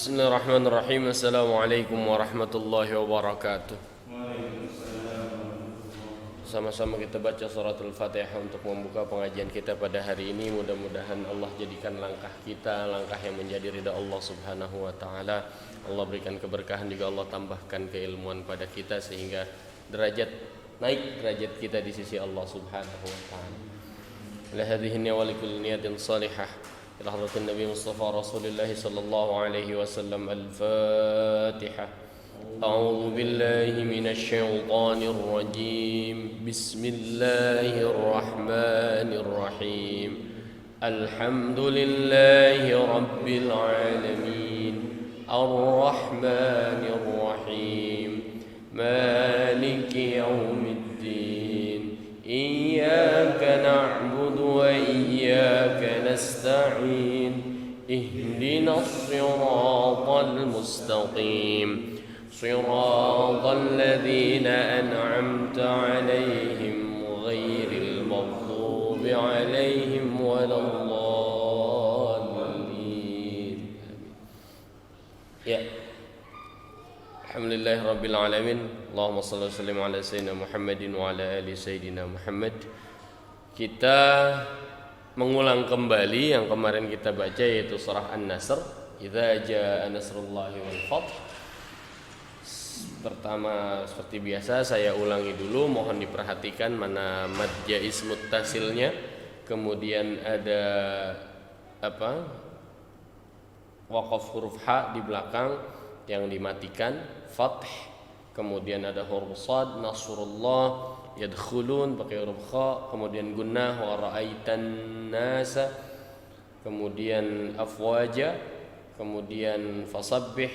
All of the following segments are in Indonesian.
Bismillahirrahmanirrahim. Assalamualaikum warahmatullahi wabarakatuh. Sama-sama kita baca suratul Fatihah untuk membuka pengajian kita pada hari ini. Mudah-mudahan Allah jadikan langkah kita langkah yang menjadi ridha Allah Subhanahu wa taala. Allah berikan keberkahan, juga Allah tambahkan keilmuan pada kita sehingga naik derajat kita di sisi Allah Subhanahu wa taala. Ila hadhihi wa likulli niyatin salihah. إلى حضرة النبي مصطفى رسول الله صلى الله عليه وسلم. الفاتحة. أعوذ بالله من الشيطان الرجيم. بسم الله الرحمن الرحيم. الحمد لله رب العالمين الرحمن الرحيم مالك يوم الدين إياك نعبد وإياك نستعين اهدنا الصراط المستقيم صراط الذين أنعمت عليهم غير المغضوب عليهم ولا الضالين. Ya. Alhamdulillah Rabbil Alamin. Allahumma salli wa sallim ala Sayyidina Muhammadin wa ala ali Sayyidina Muhammad. Kita mengulang kembali yang kemarin kita baca, yaitu surah An-Nasr. Idza jaa nasrullahi wal fath. Pertama seperti biasa saya ulangi dulu, mohon diperhatikan mana mad jaiz muttasilnya. Kemudian ada waqaf huruf ha di belakang yang dimatikan, fath. Kemudian ada huruf shad, nasrullah, yadkhulun pakai huruf kha, kemudian gunnah wa ra'aitan nasa, kemudian afwaja, kemudian fasabbih,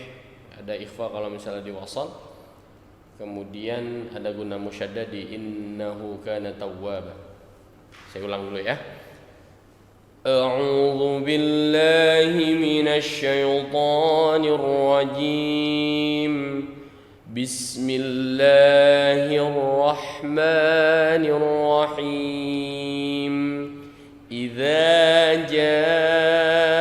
ada ikhfa kalau misalnya diwasal, kemudian ada gunnah musyaddadi innahu kana tawwaba. Saya ulang dulu ya. A'udzu billahi minasy syaithanir rajim. Bismillahirrahmanirrahim. Idza jaa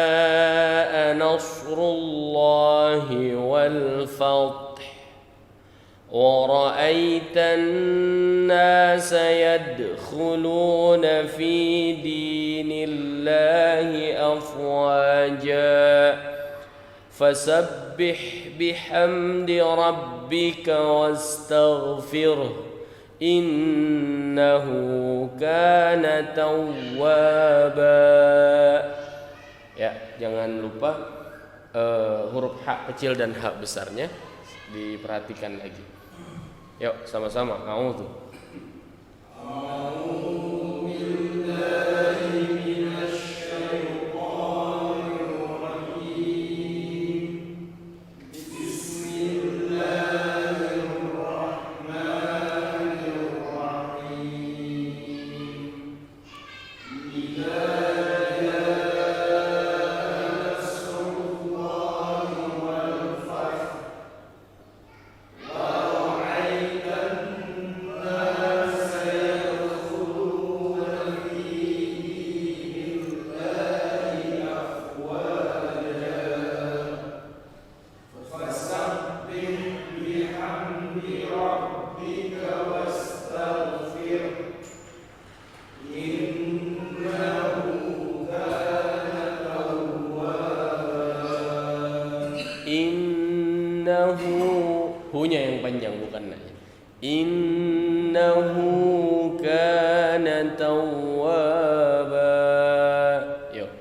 nasrullahi wal fath wa ra'aitan nasa yadkhuluna fi dinillahi afwaja fasabbih bihamdi rabbika wastaghfirhu innahu kana tawwaba. Ya, jangan lupa huruf ha kecil dan ha besarnya diperhatikan lagi. Yuk sama-sama. A'udzu hunya yang panjang bukan na. Innahu kana tawwaba. Yuk.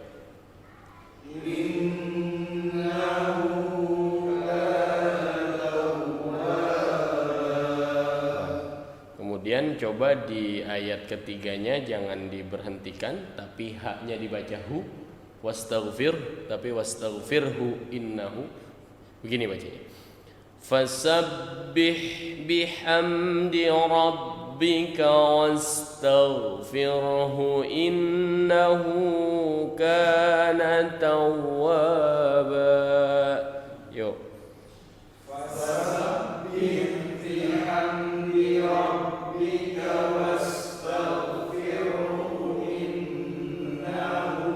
Kemudian coba di ayat ketiganya jangan diberhentikan, tapi haknya dibaca hu. Wastaghfir, tapi wastaghfirhu innahu. Begini bacanya. Fasabbih bihamdi rabbika wastaghfirhu innahu kana tawwaba. Yuk. Fasabbih bihamdi rabbika wastaghfirhu innahu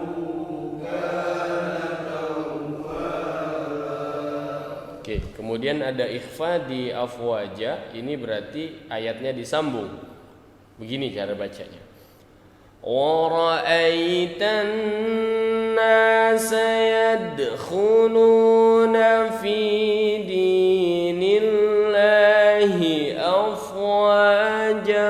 kana tawwaba. Kemudian ada ikhfa di afwaja, ini berarti ayatnya disambung. Begini cara bacanya. وَرَأَيْتَ النَّاسَ يَدْخُلُونَ فِي دِينِ اللَّهِ أَفْوَاجًا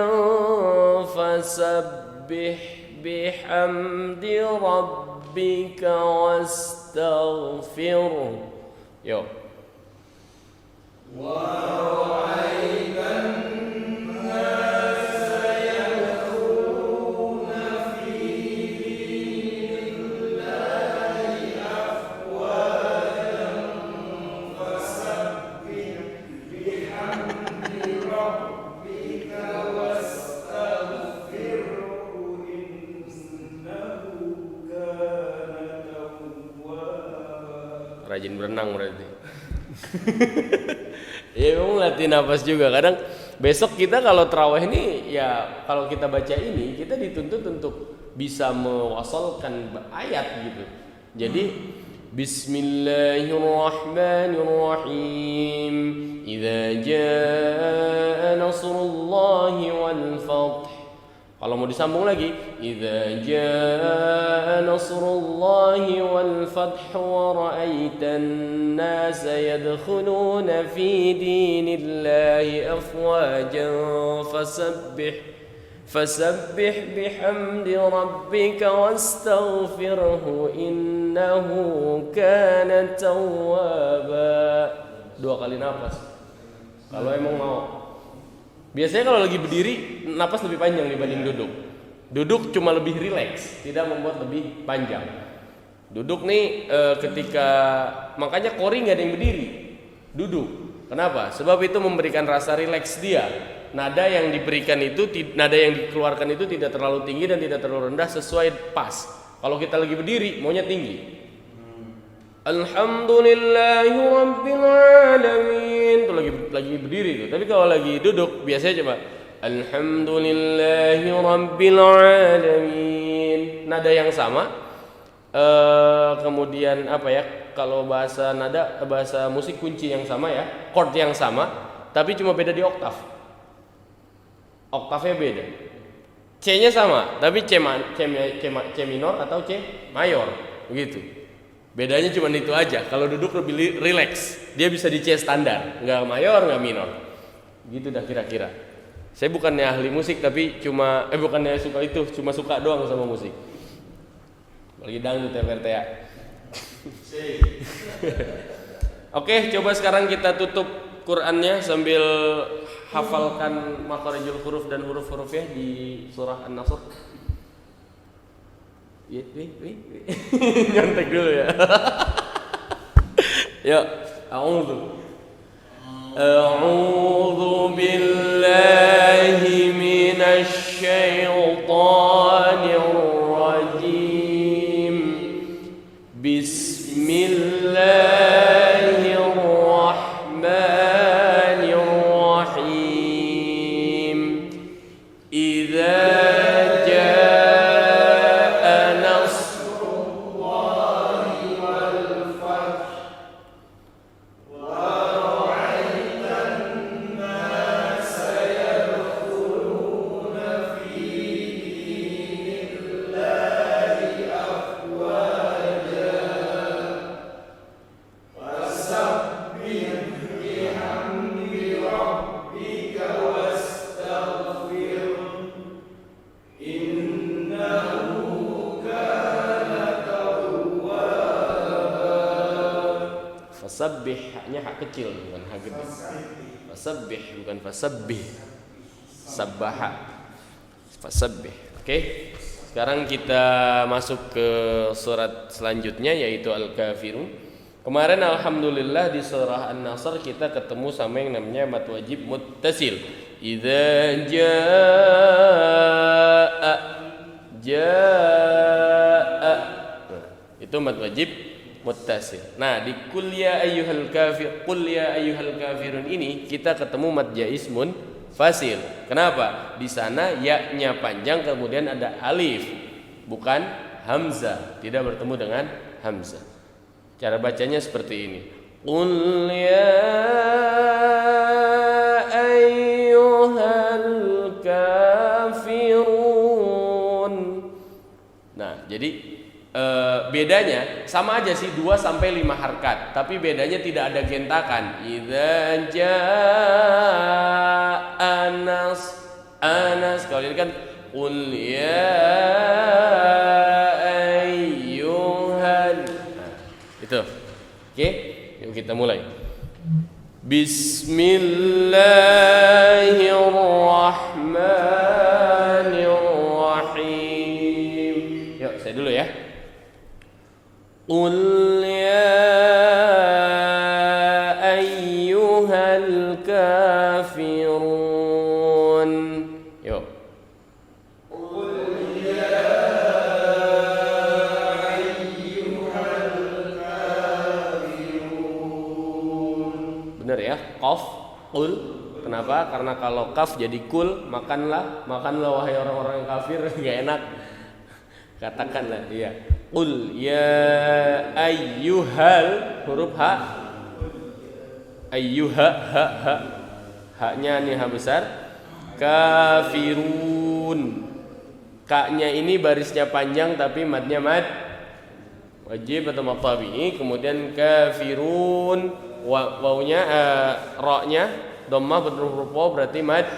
فَسَبِّحْ بِحَمْدِ رَبِّكَ وَاسْتَغْفِرْهُ. Yo. Rajin berenang berarti. Ya memang latih nafas juga. Kadang besok kita kalau tarawih ini ya kalau kita baca ini kita dituntut untuk bisa mewasalkan ayat gitu. Jadi Bismillahirrahmanirrahim. Idza jaa nasrullahi wal fath. Kalau mau disambung lagi, idza jaa nasrullahi wal fath wa ra'aitan nasa yadkhuluna fi dinillahi afwajan fasabbih bihamdi rabbika wastaghfirhu innahu kana tawwaba. 2 kali nafas. Kalau emang mau. Biasanya kalau lagi berdiri napas lebih panjang dibanding duduk. Duduk cuma lebih rileks, tidak membuat lebih panjang. Duduk nih ketika makanya qori nggak ada yang berdiri, duduk. Kenapa? Sebab itu memberikan rasa rileks dia. Nada yang diberikan itu, nada yang dikeluarkan itu tidak terlalu tinggi dan tidak terlalu rendah, sesuai pas. Kalau kita lagi berdiri maunya tinggi. Alhamdulillahi rabbil alamin. Itu lagi berdiri tuh. Tapi kalau lagi duduk biasanya coba Alhamdulillahi rabbil alamin. Nada yang sama. Kemudian apa ya? Kalau bahasa nada, bahasa musik kunci yang sama ya, chord yang sama, tapi cuma beda di oktav. Oktavnya beda. C-nya sama, tapi C minor atau C mayor, begitu. Bedanya cuma itu aja. Kalau duduk lebih rileks, dia bisa di C standar, nggak mayor, nggak minor. Gitu dah kira-kira. Saya bukannya ahli musik tapi bukannya suka itu, cuma suka doang sama musik. Lagi dangdut ya PRT ya. Oke, coba sekarang kita tutup Qur'annya sambil hafalkan makharijul huruf dan huruf-hurufnya di surah An-Nasr. Nyontek dulu ya. Yuk, A'udzu billahi minasy syaithanir rajim. Bismillahirrahmanirrahim. Idza Fasabbih, haknya hak kecil bukan hak gede. Fasabbih bukan fasabbih. Sabbaha. Fasabbih. Oke. Sekarang kita masuk ke surat selanjutnya yaitu Al-Kafirun. Kemarin alhamdulillah di surah An-Nasr kita ketemu sama yang namanya mad wajib muttasil. Idza jaa. Itu mad wajib muttasil. Nah, di qul ya ayyuhal kafirun ini kita ketemu mad jaiz munfasil. Kenapa? Di sana ya-nya panjang kemudian ada alif, bukan hamzah, tidak bertemu dengan hamzah. Cara bacanya seperti ini. Qul ya ayyuhal kafirun. Nah, jadi bedanya sama aja sih 2 sampai 5 harkat, tapi bedanya tidak ada gentakan. Idza jaa anas. Kalau ini kan qul ya ayyuhal. Nah, itu. Oke, yuk kita mulai. Bismillahirrahmanirrahim. Yuk, saya dulu ya. Qul ya ayyuhal kafirun. Yuk. Qul ya ayyuhal kafirun. Benar ya? Qaf, qul. Kenapa? Karena kalau kaf jadi kul, makanlah wahai orang-orang kafir, enggak enak. Katakanlah, iya. Qul ya ayyuhal, huruf ha, ayyuha, ha, haknya ini ha besar, kafirun. Ka-nya ini barisnya panjang tapi madnya mad wajib atau mad tabi'i. Kemudian kafirun, wawnya ra-nya dhammah berhuruf waw berarti mad.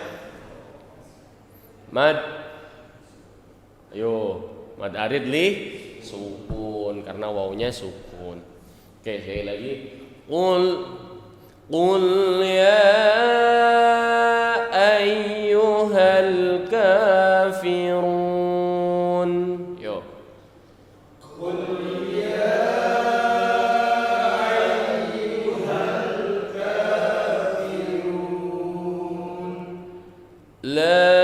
Ayo, mad arid li sukun karena wawnya sukun. Oke, sekali lagi. Qul ya ayyuhal kafirun. Yo. Qul ya ayyuhal kafirun. La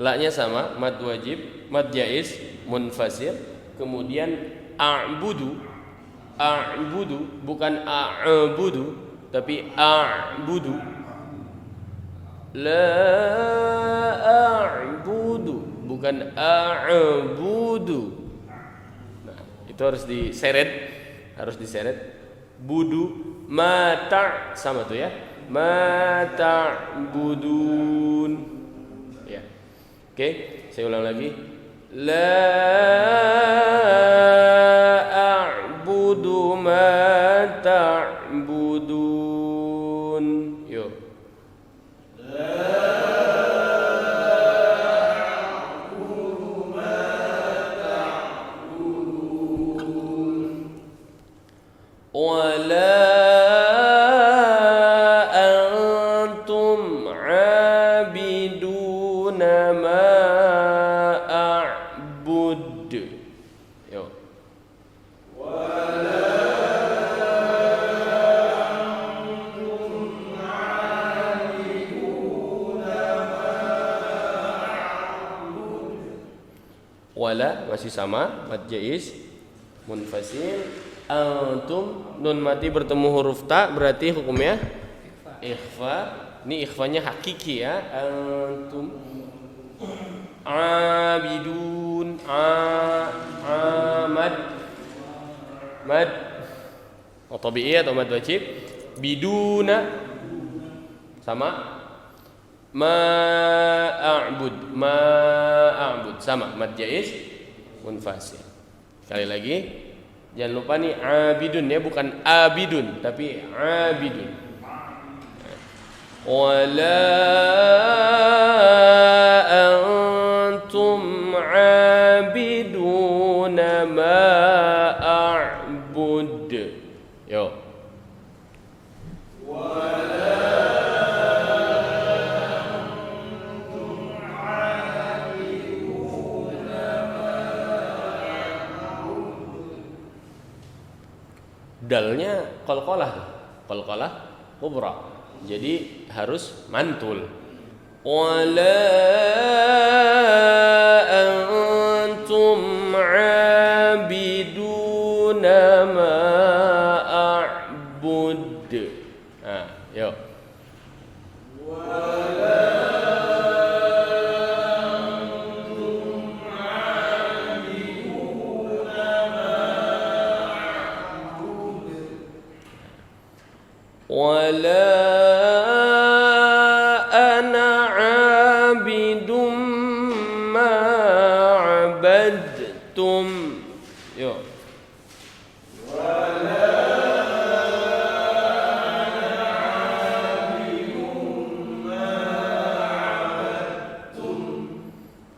la-nya sama, mad wajib, mad jaiz, munfasir. Kemudian a'budu bukan a'budu tapi a'budu. La a'budu bukan a'budu. Nah, itu harus diseret. Budu mata sama tuh ya. Mata budun. Oke, saya ulang lagi. La a'budu ma ta'budun. Yuk. La a'budu ma ta'budun. Wa la antum 'abiduna ma wala masih sama, mad jaiz munfasil. Antum nun mati bertemu huruf ta berarti hukumnya ikhfa. Ini ikhfanya hakiki ya. Antum abidun mad tabi'i atau mad wajib. Biduna sama. Ma'a'bud sama, mad jaiz munfasil. Sekali lagi, jangan lupa nih abidun ya, bukan abidun tapi abidun. Wala antum abiduna ma'a'bud. Yo. Dalnya qalqalah kubra. Jadi harus mantul. Wala antum abidu abadtum. Yuk.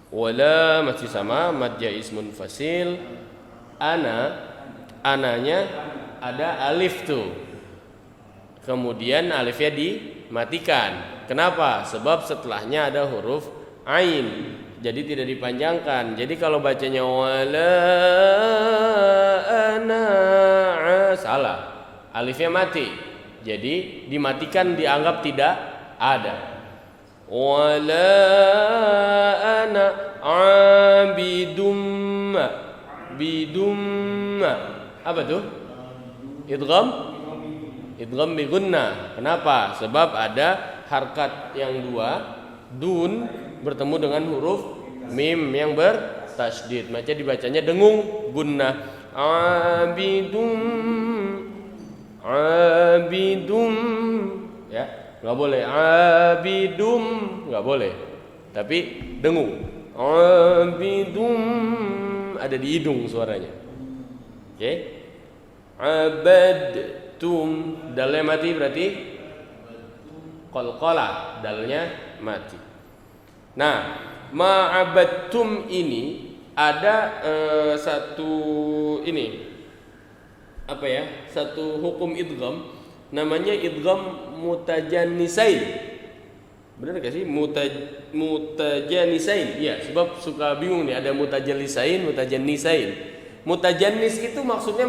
Wala masih sama, mad jaiz munfasil. Ananya ada alif tuh. Kemudian alifnya dimatikan. Kenapa? Sebab setelahnya ada huruf ain. Jadi tidak dipanjangkan. Jadi kalau bacanya wala ana salah. Alifnya mati. Jadi dimatikan, dianggap tidak ada. Wala ana abidum bidum. Apa tuh? Idgham bi gunnah. Kenapa? Sebab ada harkat yang dua, dun bertemu dengan huruf mim yang bertasydid. Maka dibacanya dengung gunnah. Abidum. Ya, enggak boleh abidum, enggak boleh. Tapi dengung. Abidum, ada di hidung suaranya. Oke. Abadtum, dalnya mati berarti qalqalah, dalnya mati. Nah, ma'abadtum ini ada satu ini apa ya? Satu hukum idgham namanya idgham mutajannisain. Benar gak sih? Mutajanisain. Iya, sebab suka bingung nih, ada mutajallisain, mutajannisain. Mutajannis itu maksudnya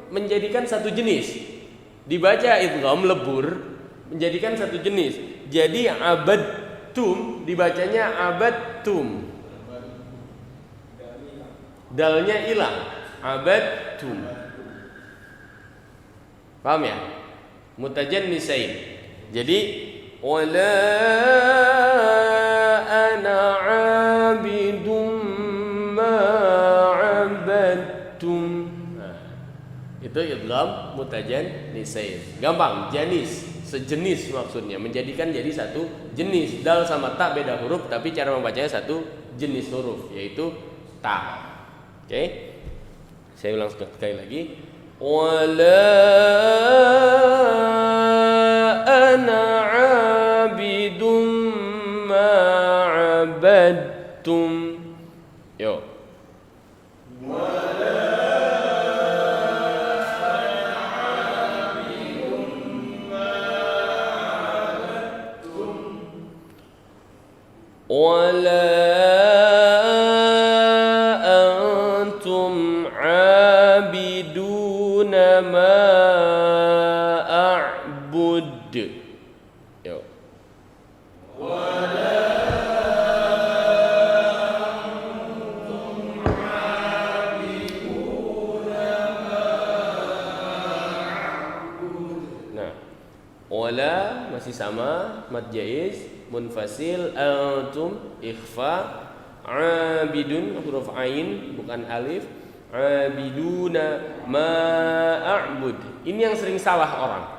menjadikan satu jenis. Dibaca idgham lebur menjadikan satu jenis. Jadi abadtum dibacanya abadtum. Dalnya hilang. Abadtum. Paham ya? Mutajannisain. Jadi wala ana abidum ma abadtum. Itu idgham mutajannisain. Gampang, janis, sejenis maksudnya, menjadikan jadi satu jenis. Dal sama ta beda huruf tapi cara membacanya satu jenis huruf, yaitu ta. Oke. Saya ulang sekali lagi. Wala ana abidum ma abadtum. Yo. Wala ana abidum ma abadtum. Wala antum abiduna ma a'bud. Yo. Wala antum abiduna ma a'bud. Nah, wala masih sama, mad jaiz munfasil, antum ikhfa, abidun huruf ain bukan alif, abiduna ma a'bud. Ini yang sering salah orang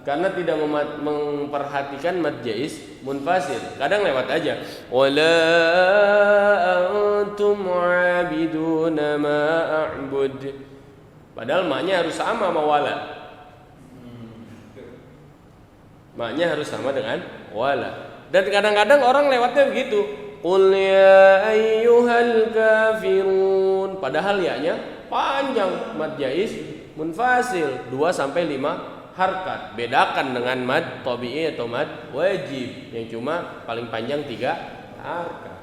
karena tidak memperhatikan mad jaiz munfasil. Kadang lewat aja wala antum abiduna ma a'bud, padahal maknya harus sama sama wala. Maknya harus sama dengan wala. Dan kadang-kadang orang lewatnya begitu, qul ya ayyuhal kafirun, padahal ya-nya panjang, mad jaiz munfasil 2 sampai 5 harkat. Bedakan dengan mad tabi'i atau mad wajib yang cuma paling panjang 3 harkat.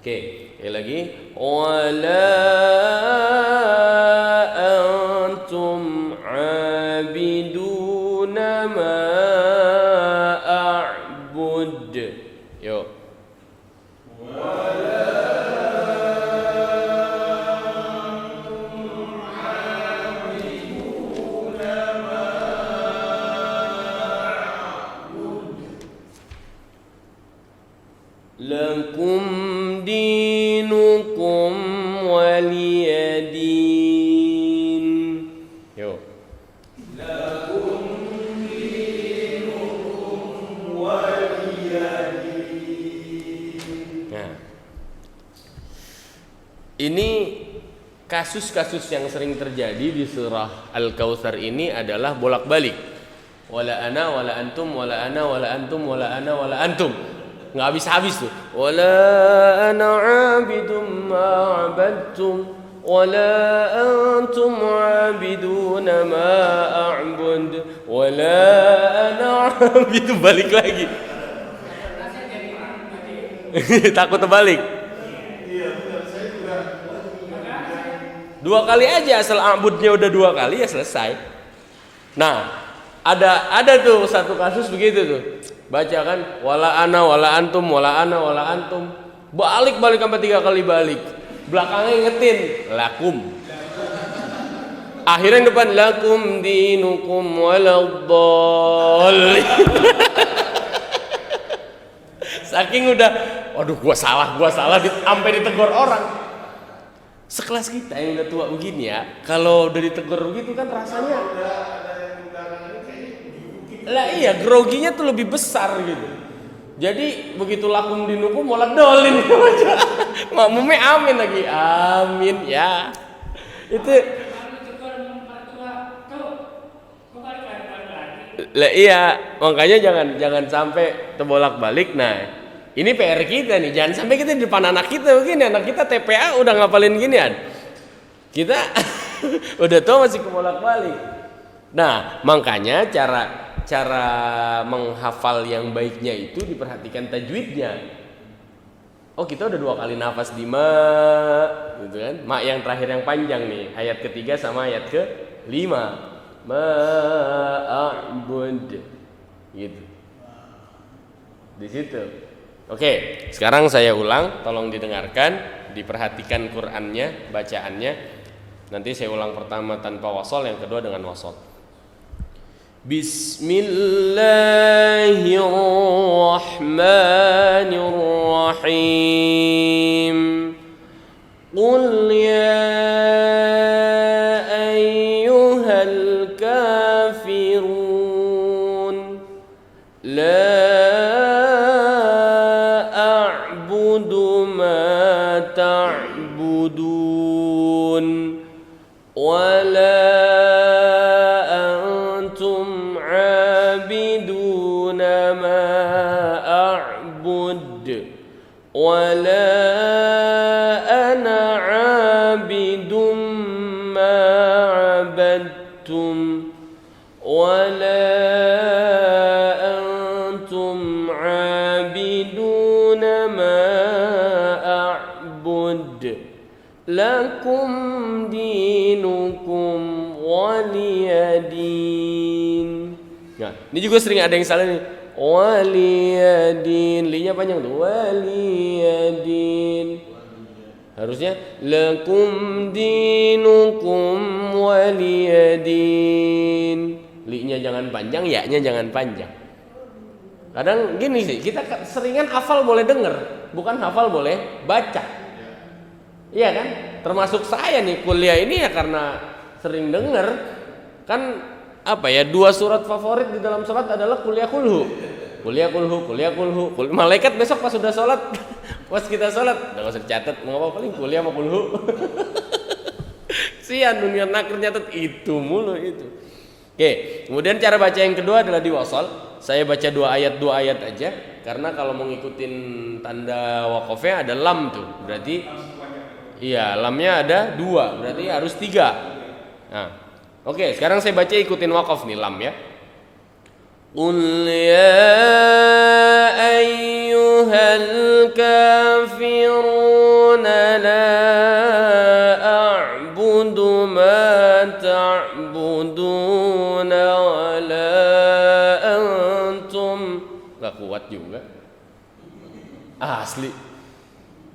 Oke, lagi wala antum abiduna ma a'bud. Yuk. Wala antum abiduna ma a'bud. Lakum dinukum waliyadin. Yuk. Lakum dinukum waliyadin. Nah, Ini kasus-kasus yang sering terjadi di surah Al-Kautsar ini adalah bolak-balik. Wala ana wala antum wala ana wala antum wala ana wala antum. Enggak habis-habis tuh. Wala ana 'abidum ma 'abadtum wala antum 'abiduna ma a'bud wala ana 'abidum, balik lagi. Takut terbalik. Dua kali aja, asal abudnya udah dua kali ya selesai. Nah, ada tuh satu kasus begitu tuh. Baca kan, wala ana wala antum wala ana wala antum. Balik sampai 3 kali balik. Belakangnya ingetin lakum. Akhirnya yang depan lakum dinukum waladdallin. Saking udah, waduh gua salah sampai ditegur orang. Sekelas kita yang udah tua begini ya, kalau udah ditegur begitu kan rasanya lah iya, groginya tuh lebih besar gitu. Jadi begitu lakum dinukum malah dolin aja. Makmumnya amin lagi, amin ya. Itu lah iya, makanya jangan sampai terbolak-balik. Nah, ini PR kita nih, jangan sampai kita di depan anak kita begini, anak kita TPA udah ngapalin ginian. Kita udah tua masih kebolak-balik. Nah, makanya cara menghafal yang baiknya itu diperhatikan tajwidnya. Oh, kita udah 2 kali nafas di ma, gitu kan? Ma yang terakhir yang panjang nih, ayat ketiga sama ayat ke-5. Ma'abud, gitu. Di situ. Oke, sekarang saya ulang, tolong didengarkan, diperhatikan Qur'annya, bacaannya. Nanti saya ulang pertama tanpa wasol, yang kedua dengan wasol. Bismillahirrahmanirrahim. Qul ya ayyuhal kafirun la ta'budun wala antum 'abiduna ma a'bud wala ana 'abidum ma 'abadtum wala antum 'abiduna ma lakum dinukum waliyadin. Nah, ini juga sering ada yang salah nih. Waliyadin, linya panjang tuh. Waliyadin. Harusnya lakum dinukum waliyadin. Linya jangan panjang, ya-nya jangan panjang. Kadang gini sih, kita seringan hafal boleh denger, bukan hafal boleh baca. Iya kan? Termasuk saya nih kuliah ini ya karena sering denger. Kan apa ya, 2 surat favorit di dalam salat adalah kuliah kulhu. Malaikat besok pas sudah salat, pas kita salat, enggak usah dicatat, mau apa paling kuliah sama kulhu. Sian dunia nakir nyatet itu mulu itu. Oke, kemudian cara baca yang kedua adalah di wasal. Saya baca 2 ayat aja, karena kalau mau ngikutin tanda wakofnya ada lam tuh, berarti iya, lamnya ada 2, berarti harus 3. Nah, oke, sekarang saya baca ikutin wakaf nih, lam ya. Qul ya ayyuhal kafirun la a'budu ma ta'buduna wa la antum. Gak kuat juga. Asli.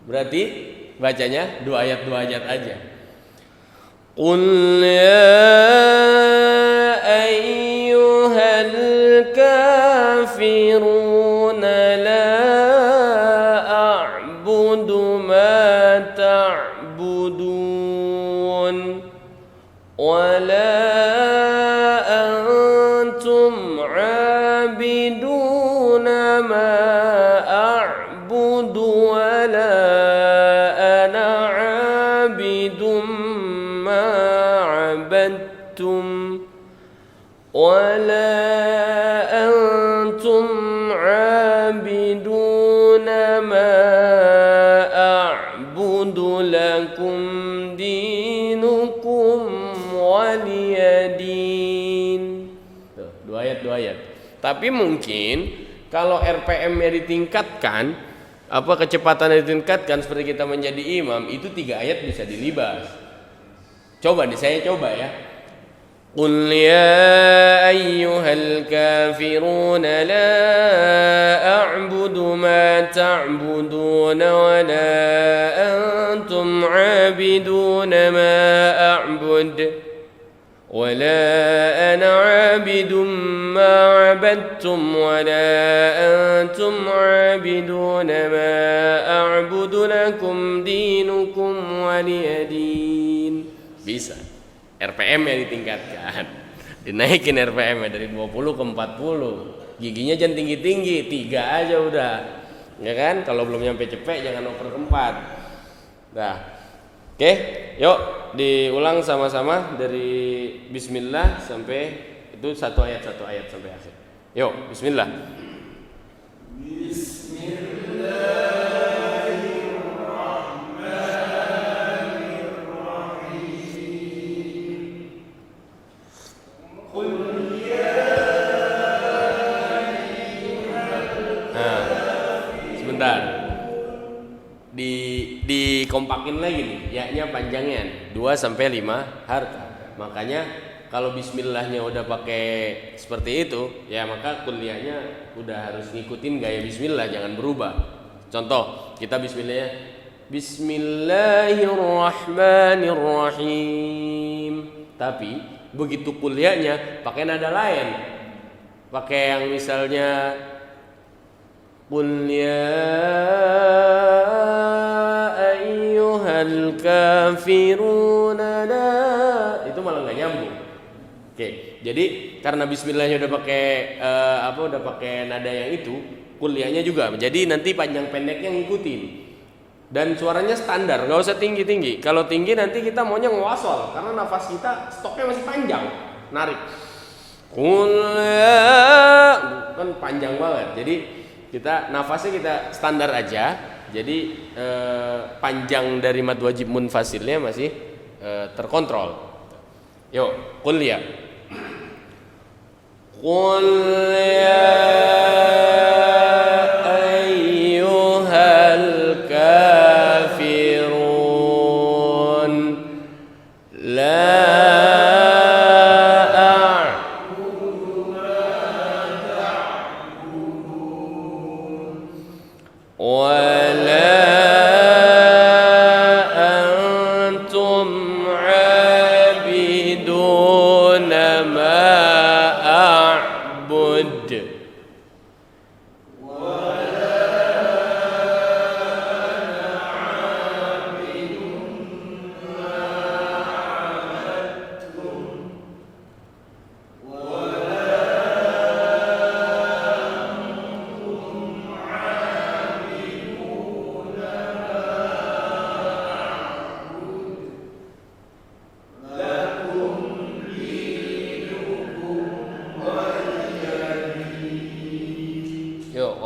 Berarti bacanya 2 ayat aja. Qul ya ayyuhal kafirun la a'budu ma ta'budun wa la antum 'abiduna ma a'budu wa la abiduna ma a'budu lakum dinukum waliyadin. Tuh, dua ayat. Tapi mungkin kalau RPM-nya ditingkatkan, kecepatannya ditingkatkan seperti kita menjadi imam, itu 3 ayat bisa dilibas. Coba nih, saya coba ya. Qul ya ayyuhal kafirun la a'budu ma ta'buduna wa la antum 'abiduna ma a'bud ولا أنا عابد ما عبدتم ولا أنتم عابدون ما أعبد لكم دينكم ولي دين. Bisa. RPM yang ditingkatkan. Dinaikin RPM dari 20 ke 40. Giginya jangan tinggi-tinggi, 3 aja udah. Ya kan? Kalau belum nyampe cepet jangan oper ke 4. Nah. Oke, yuk diulang sama-sama dari bismillah sampai itu satu ayat sampai akhir. Yuk, bismillah. Bismillahirrahmanirrahim. Qul ya sebentar. Dikompakin lagi nih, ya-nya panjangnya 2 sampai 5 harkat. Makanya kalau bismillahnya udah pakai seperti itu, ya maka kuliahnya udah harus ngikutin gaya bismillah, jangan berubah. Contoh, kita bismillahnya Bismillahirrahmanirrahim. Tapi begitu kuliahnya pakai nada lain. Pakai yang misalnya Qul ya ayyuhal kafiruna la, itu malah nggak nyambung. Oke, jadi karena bismillahnya udah pakai udah pakai nada yang itu, kuliahnya juga. Jadi nanti panjang pendeknya ngikutin. Dan suaranya standar, nggak usah tinggi-tinggi. Kalau tinggi nanti kita maunya ngewasol karena nafas kita stoknya masih panjang, narik. Qul ya, kan panjang banget. Jadi kita nafasnya kita standar aja. Jadi panjang dari mad wajib munfasilnya masih terkontrol. Yuk, qul ya. Qul ya ayyuhal kafirun la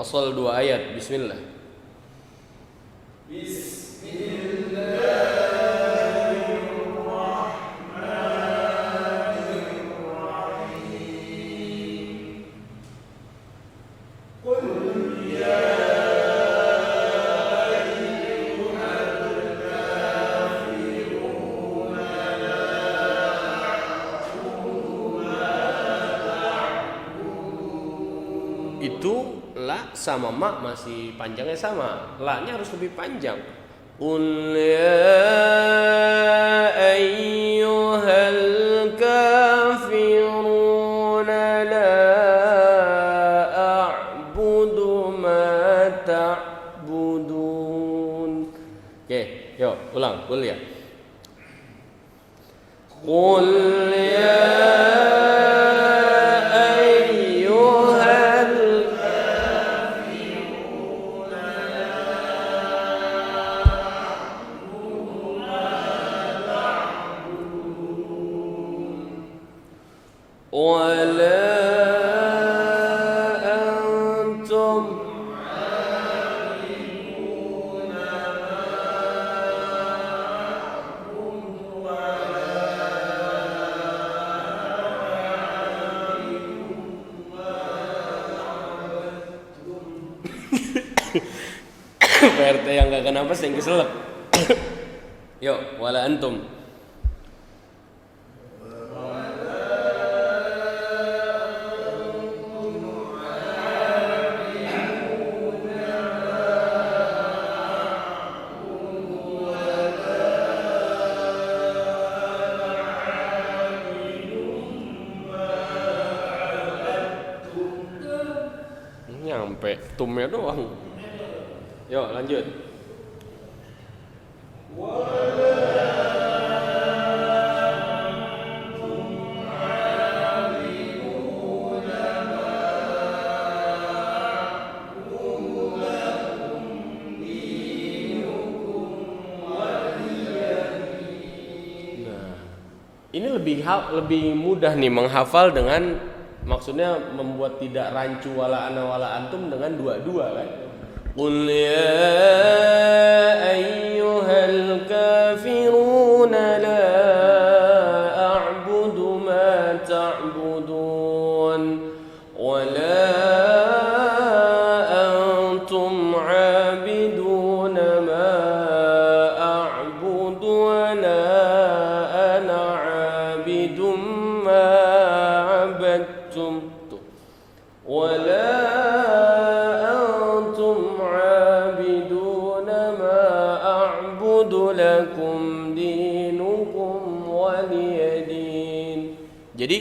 wasal 2 ayat. Bismillah. Bismillahirrahmanirrahim. Qul ya ayyuhal kafirun la a'budu ma ta'budun. Itu la sama ma masih panjangnya sama. La-nya harus lebih panjang. Qul ya ayyuhal kafirun la a'budu ma ta'budun. Oke, yuk ulang. Qul ya. Qul ya ولا أنتم PRT yang gak kenapa yang keselak. Yuk, wala antum. Nyampe tumnya doang. Yuk lanjut. Ini lebih mudah nih menghafal dengan maksudnya membuat tidak rancu wala ana wala antum dengan dua-dua kan. Qul ya ayyuhal kafiruna la a'budu ma ta'budun wa la antum 'abiduna ma a'budu wa la ولا أنتم عابدون ما أعبد لكم دينكم ولي دين. Jadi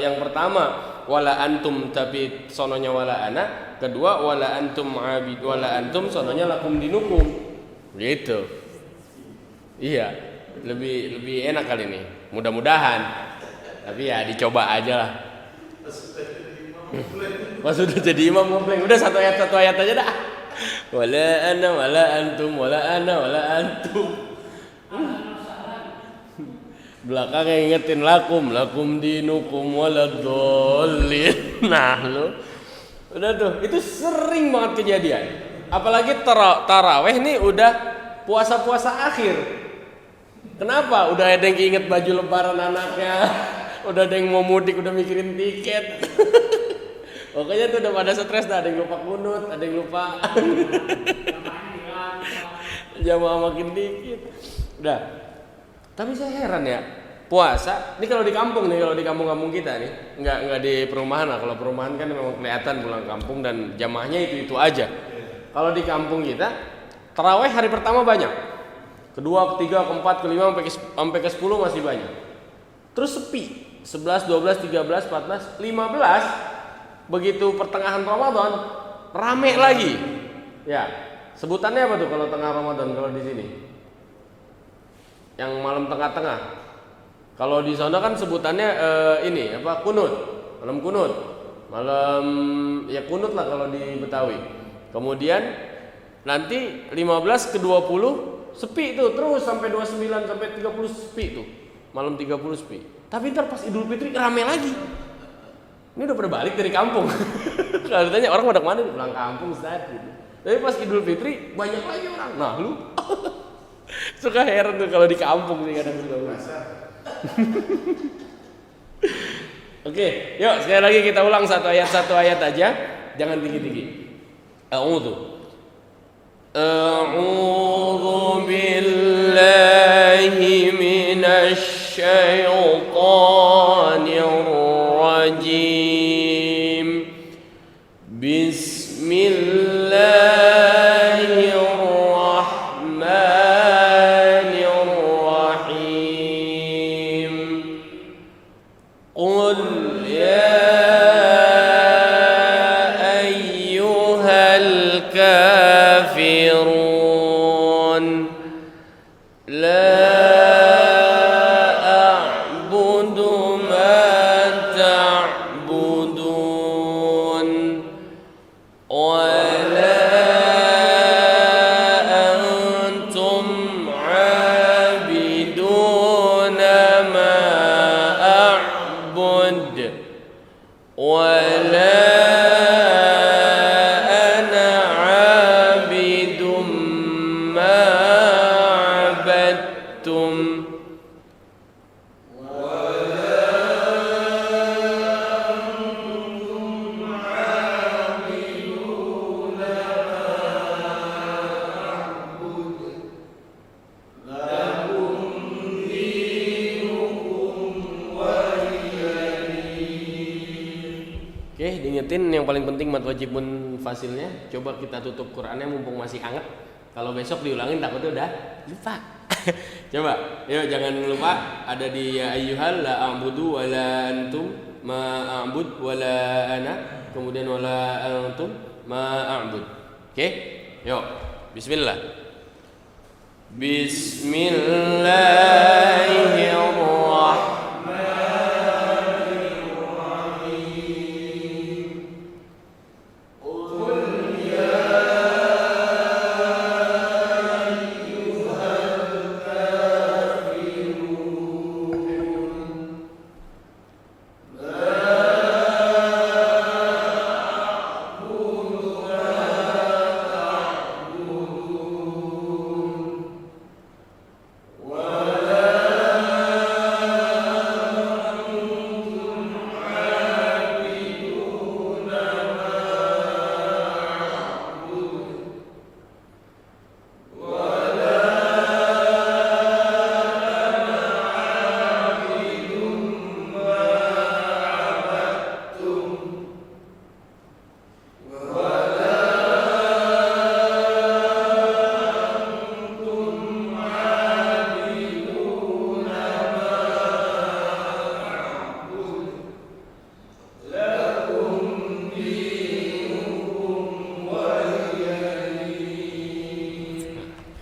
yang pertama wala antum tapi sononya wala ana, kedua wala antum abid wala antum sononya lakum dinukum. Gitu. Iya, lebih enak kali ini. Mudah-mudahan. Tapi ya dicoba aja lah. Pas udah jadi imam ngepleng, udah satu ayat aja dah. Wala ana wala antum wala ana wala antum. Belakangnya ingetin lakum dinukum waladdallin. Nah lo, udah tuh, itu sering banget kejadian. Apalagi taraweh nih udah puasa akhir. Kenapa? Udah ada yang inget baju lebaran anaknya, udah ada yang mau mudik, udah mikirin tiket. Pokoknya tuh udah pada stres dah, ada yang lupa kunut, ada yang lupa jamaah makin dikit. Udah. Tapi saya heran ya, puasa, ini kalau di kampung nih, kalau di kampung-kampung kita nih, nggak di perumahan lah. Kalau perumahan kan memang kelihatan pulang kampung dan jamaahnya itu aja. Kalau di kampung kita, taraweh hari pertama banyak, kedua, ketiga, keempat, kelima, sampai ke 10 masih banyak. Terus sepi, 11, 12, 13, 14, 15. Begitu pertengahan Ramadan rame lagi. Ya, sebutannya apa tuh kalau tengah Ramadan kalau di sini? Yang malam tengah-tengah. Kalau di sana kan sebutannya ini apa? Kunut. Malam kunut. Malam ya kunut lah kalau di Betawi. Kemudian nanti 15 ke 20 sepi tuh terus sampai 29 sampai 30 sepi tuh. Malam 30 sepi. Tapi ntar pas Idul Fitri rame lagi. Ini udah pada balik dari kampung. Kalau ditanya orang pada kemana? Pulang kampung Ustaz. Tapi pas Idul Fitri banyak lagi orang. Nah lu suka heran tuh kalau di kampung sih kadang-kadang. Oke, yuk sekali lagi kita ulang satu ayat aja. Jangan tinggi-tinggi. A'udzu billahi minasy syaithanir rajim. Bismillahirrahmanirrahim. Qul ya ayyuhal kafirun la ولا أنا عابد Tintin, yang paling penting mat wajib munfasilnya. Coba kita tutup Qur'annya mumpung masih hangat. Kalau besok diulangin takutnya udah lupa. Coba, yuk jangan lupa ada di ya ayyuhal la a'budu wa la antum ma a'bud wa la ana, kemudian wa la antum ma a'bud. Oke? Yuk, bismillah. Bismillahirrahmanirrahim.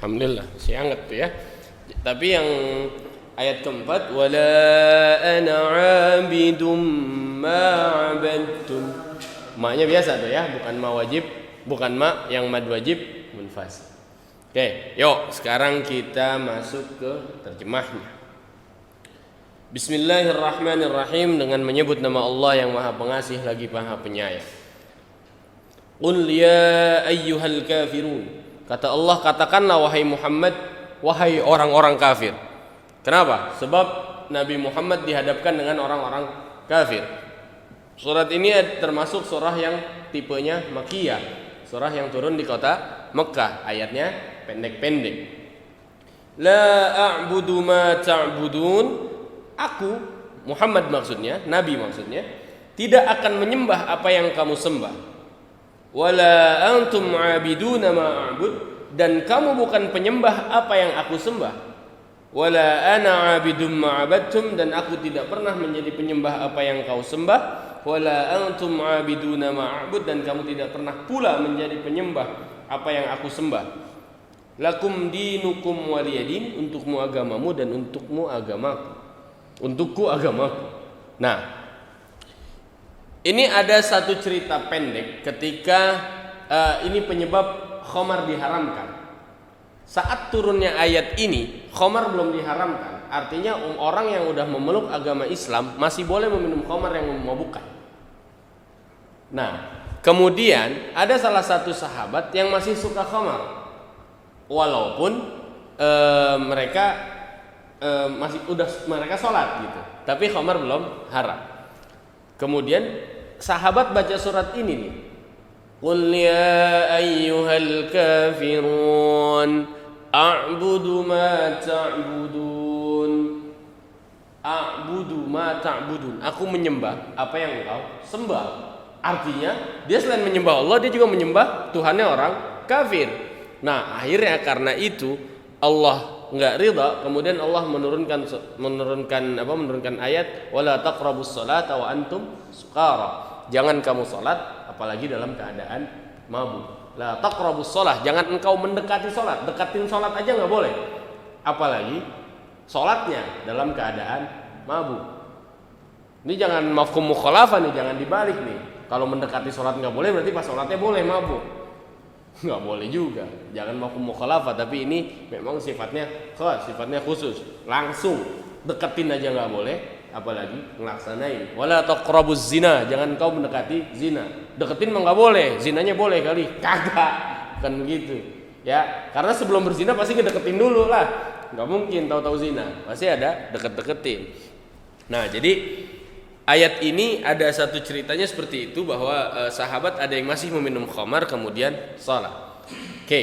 Alhamdulillah, masih hangat tuh ya. Tapi yang ayat keempat, wala ana 'abidum ma 'abadtum. Ma-nya biasa tuh ya, bukan ma wajib, bukan ma yang mad wajib munfasil. Oke, yuk sekarang kita masuk ke terjemahnya. Bismillahirrahmanirrahim, dengan menyebut nama Allah yang Maha Pengasih lagi Maha Penyayang. Qul ya ayyuhal kafirun. Kata Allah, katakanlah wahai Muhammad, wahai orang-orang kafir. Kenapa? Sebab Nabi Muhammad dihadapkan dengan orang-orang kafir. Surat ini termasuk surah yang tipenya Makkiyah, surah yang turun di kota Mekah, ayatnya pendek-pendek. La a'budu ma ta'budun. Aku, Muhammad maksudnya, Nabi maksudnya, tidak akan menyembah apa yang kamu sembah. Wala antum 'abiduna ma a'bud, dan kamu bukan penyembah apa yang aku sembah. Wala ana 'abidum ma 'abadtum, dan aku tidak pernah menjadi penyembah apa yang kau sembah. Wala antum 'abiduna ma a'bud, dan kamu tidak pernah pula menjadi penyembah apa yang aku sembah. Lakum dinukum waliyadin, untukmu agamamu dan untukmu agamaku. Untukku agamaku. Nah, ini ada satu cerita pendek ketika ini penyebab khamar diharamkan. Saat turunnya ayat ini, khamar belum diharamkan. Artinya orang yang udah memeluk agama Islam masih boleh meminum khamar yang memabukkan. Nah, kemudian ada salah satu sahabat yang masih suka khamar, walaupun mereka mereka sholat gitu, tapi khamar belum haram. Kemudian sahabat baca surat ini nih, Qul ya ayyuhal kafirun a'budu ma ta'budun. A'budu ma ta'budun, aku menyembah apa yang engkau sembah. Artinya dia selain menyembah Allah, dia juga menyembah Tuhannya orang kafir. Nah, akhirnya karena itu Allah enggak ridha, kemudian Allah menurunkan ayat wala taqrabus sholata wa antum sukara. Jangan kamu salat apalagi dalam keadaan mabuk. La taqrabus shalah, jangan engkau mendekati salat. Dekatin salat aja enggak boleh. Apalagi salatnya dalam keadaan mabuk. Ini jangan mafhum mukhalafah nih, jangan dibalik nih. Kalau mendekati salat enggak boleh, berarti pas salatnya boleh mabuk. Nggak boleh juga, jangan mafhum mukhalafah, tapi ini memang sifatnya khas, sifatnya khusus. Langsung deketin aja nggak boleh, apalagi ngelaksanain. Wala taqrabuz zina, jangan kau mendekati zina. Deketin mah nggak boleh, zinanya boleh kali, kagak, kan begitu ya. Karena sebelum berzina pasti ngedeketin dulu lah, nggak mungkin tahu-tahu zina, pasti ada deket-deketin. Nah, jadi ayat ini ada satu ceritanya seperti itu, bahwa sahabat ada yang masih meminum khamar kemudian salat. Oke.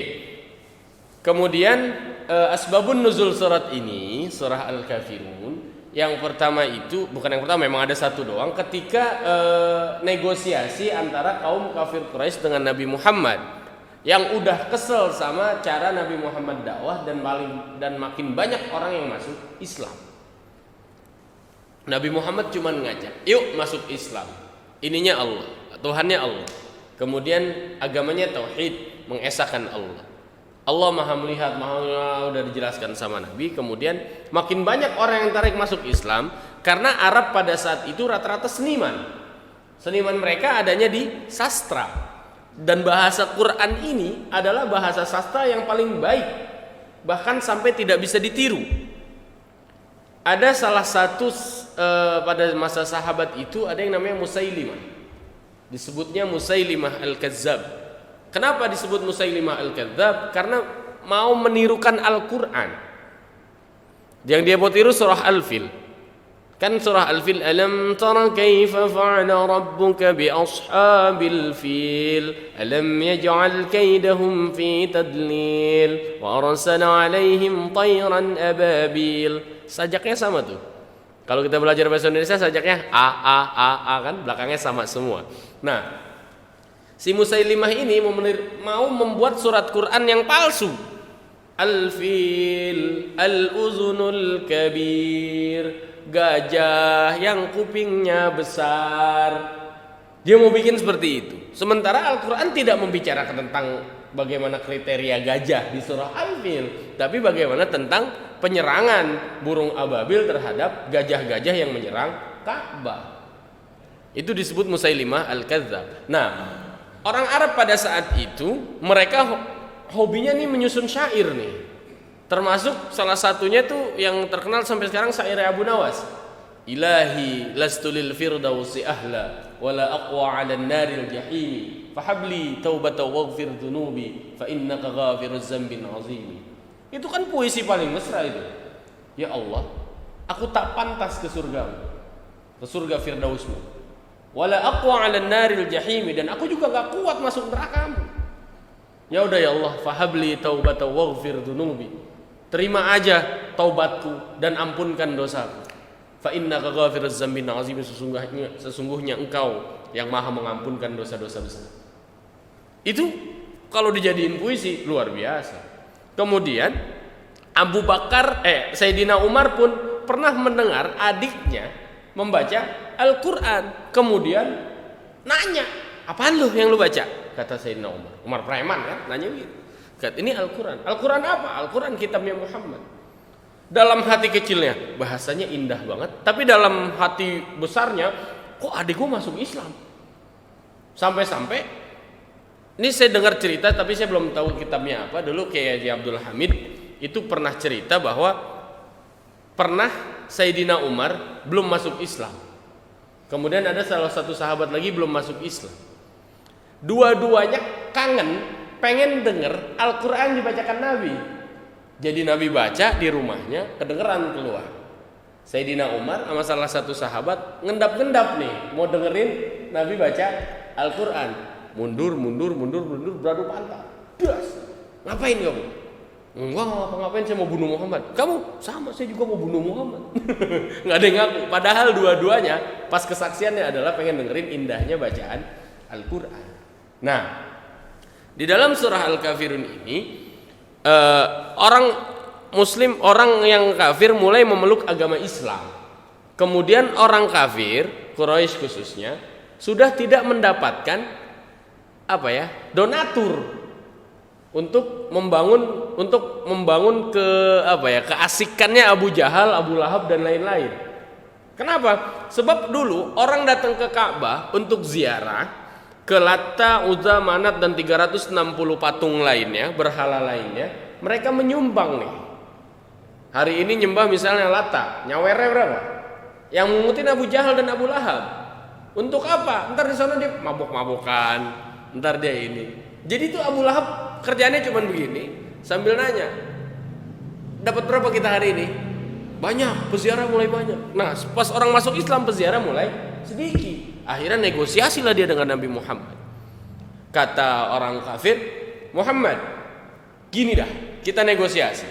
Kemudian asbabun nuzul surat ini, surah Al-Kafirun, Yang pertama itu, bukan yang pertama, memang ada satu doang, ketika negosiasi antara kaum kafir Quraisy dengan Nabi Muhammad yang udah kesel sama cara Nabi Muhammad dakwah dan makin banyak orang yang masuk Islam. Nabi Muhammad cuma ngajak, yuk masuk Islam. Ininya Allah, Tuhannya Allah. Kemudian agamanya tauhid, mengesahkan Allah. Allah maha melihat, udah dijelaskan sama Nabi. Kemudian makin banyak orang yang tarik masuk Islam, karena Arab pada saat itu rata-rata seniman. Seniman mereka adanya di sastra. Dan bahasa Quran ini adalah bahasa sastra yang paling baik, bahkan sampai tidak bisa ditiru. Ada salah satu pada masa sahabat itu ada yang namanya Musailimah. Disebutnya Musailimah Al-Kazzab. Kenapa disebut Musailimah Al-Kadzab? Karena mau menirukan Al-Quran. Yang dia mau tiru surah Al-Fil. Kan surah Al-Fil, alam tara kaifa fa'ala rabbuka bi ashabil fil alam yaj'al kaidahum fi tadlil wa arsala 'alaihim tayran ababil. Sajaknya sama tuh. Kalau kita belajar bahasa Indonesia sajaknya a kan belakangnya sama semua. Nah, si Musailimah ini mau membuat surat Quran yang palsu. Al-fil, al-uzunul kabir, gajah yang kupingnya besar. Dia mau bikin seperti itu. Sementara Al-Quran tidak membicarakan tentang bagaimana kriteria gajah di surah Al-Fil, tapi bagaimana tentang penyerangan burung ababil terhadap gajah-gajah yang menyerang Ka'bah. Itu disebut Musailimah Al-Kadzab. Nah, orang Arab pada saat itu mereka hobinya nih menyusun syair nih. Termasuk salah satunya tuh yang terkenal sampai sekarang syair Abu Nawas. Ilahi lastu lil firdausi ahla wala aqwa 'ala an-naril jahim fahabli taubata waghfir dhunubi fa innaka ghafiruz dzambin 'azim. Itu kan puisi paling mesra itu. Ya Allah, aku tak pantas ke surgamu, ke surga firdausmu. Wala aqwa 'ala an-naril jahim, dan aku juga enggak kuat masuk nerakamu. Ya udah ya Allah, fahabli taubata waghfir dhunubi. Terima aja taubatku dan ampunkan dosaku. Fa innaka ghafiruz dzambin 'azim, sesungguhnya engkau yang maha mengampunkan dosa-dosa besar. Itu kalau dijadiin puisi luar biasa. Kemudian Sayyidina Umar pun pernah mendengar adiknya membaca Al-Quran. Kemudian nanya, apaan lu yang lu baca? Kata Sayyidina Umar. Umar preman kan, nanya gitu. Kata, ini Al-Quran. Al-Quran apa? Al-Quran kitabnya Muhammad. Dalam hati kecilnya bahasanya indah banget, tapi dalam hati besarnya, kok adik gua masuk Islam? Sampai-sampai ini saya dengar cerita, tapi saya belum tahu kitabnya apa. Dulu kayak Haji Abdul Hamid itu pernah cerita bahwa pernah Sayyidina Umar belum masuk Islam. Kemudian ada salah satu sahabat lagi belum masuk Islam. Dua-duanya kangen, pengen denger Al-Quran dibacakan Nabi. Jadi Nabi baca di rumahnya, kedengeran keluar. Sayyidina Umar sama salah satu sahabat ngendap-ngendap nih, mau dengerin Nabi baca Al-Quran. Mundur, beradu pantat. Das, ngapain kamu? Enggak ngapa-ngapain, saya mau bunuh Muhammad. Kamu? Sama, saya juga mau bunuh Muhammad. Nggak ada yang ngaku. Padahal dua-duanya pas kesaksiannya adalah pengen dengerin indahnya bacaan Al-Quran. Nah, di dalam surah Al-Kafirun ini orang Muslim, orang yang kafir mulai memeluk agama Islam. Kemudian orang kafir, Quraisy khususnya, sudah tidak mendapatkan donatur untuk membangun keasikannya Abu Jahal, Abu Lahab dan lain-lain. Kenapa? Sebab dulu orang datang ke Ka'bah untuk ziarah ke Latta, Uzza, Manat dan 360 patung lainnya, berhala lainnya, mereka menyumbang nih. Hari ini nyembah misalnya Latta, nyawernya berapa? Yang mengutin Abu Jahal dan Abu Lahab. Untuk apa? Ntar di sana dia mabok-mabokan, ntar dia ini. Jadi itu Abu Lahab kerjanya cuma begini, sambil nanya, dapat berapa kita hari ini? Banyak, peziarah mulai banyak. Nah, pas orang masuk Islam, peziarah mulai sedikit. Akhirnya negosiasilah dia dengan Nabi Muhammad. Kata orang kafir, Muhammad, gini dah, kita negosiasi.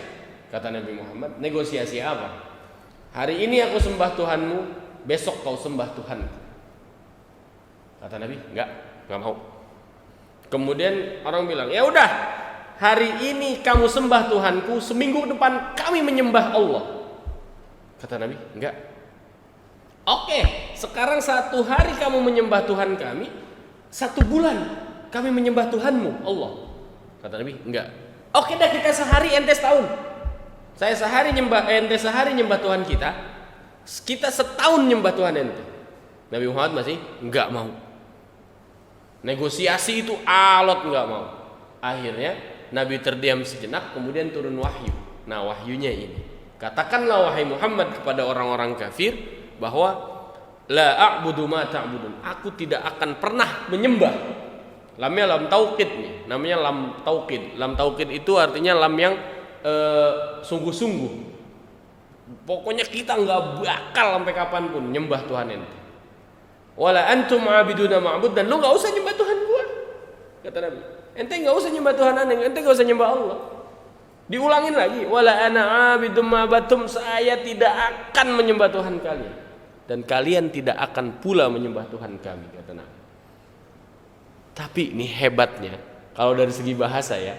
Kata Nabi Muhammad, negosiasi apa? Hari ini aku sembah Tuhanmu, besok kau sembah Tuhanku. Kata Nabi, enggak mau. Kemudian orang bilang, ya udah, hari ini kamu sembah Tuhanku, seminggu depan kami menyembah Allah. Kata Nabi, enggak. Oke, sekarang 1 hari kamu menyembah Tuhan kami, 1 bulan kami menyembah Tuhanmu Allah. Kata Nabi, enggak. Oke dah, kita sehari, ente setahun. Saya sehari nyembah, ente sehari nyembah Tuhan kita. Kita setahun nyembah Tuhan ente. Nabi Muhammad masih enggak mau. Negosiasi itu alot enggak mau. Akhirnya Nabi terdiam sejenak, kemudian turun wahyu. Nah, wahyunya ini. Katakanlah wahai Muhammad kepada orang-orang kafir bahwa la a'budu ma ta'budun. Aku tidak akan pernah menyembah. Lamnya lam taukid nih. Namanya lam taukid. Lam taukid itu artinya lam yang sungguh-sungguh. Pokoknya kita nggak bakal sampai kapanpun nyembah Tuhan ente. Wala antum abiduna ma'bud, dan lu nggak usah nyembah Tuhan gua. Kata Nabi, ente nggak usah nyembah Tuhan aneh, ente nggak usah nyembah Allah. Diulangin lagi, wala ana abidum ma'batum, saya tidak akan menyembah Tuhan kalian, dan kalian tidak akan pula menyembah Tuhan kami, kata Nabi. Tapi ini hebatnya, kalau dari segi bahasa ya,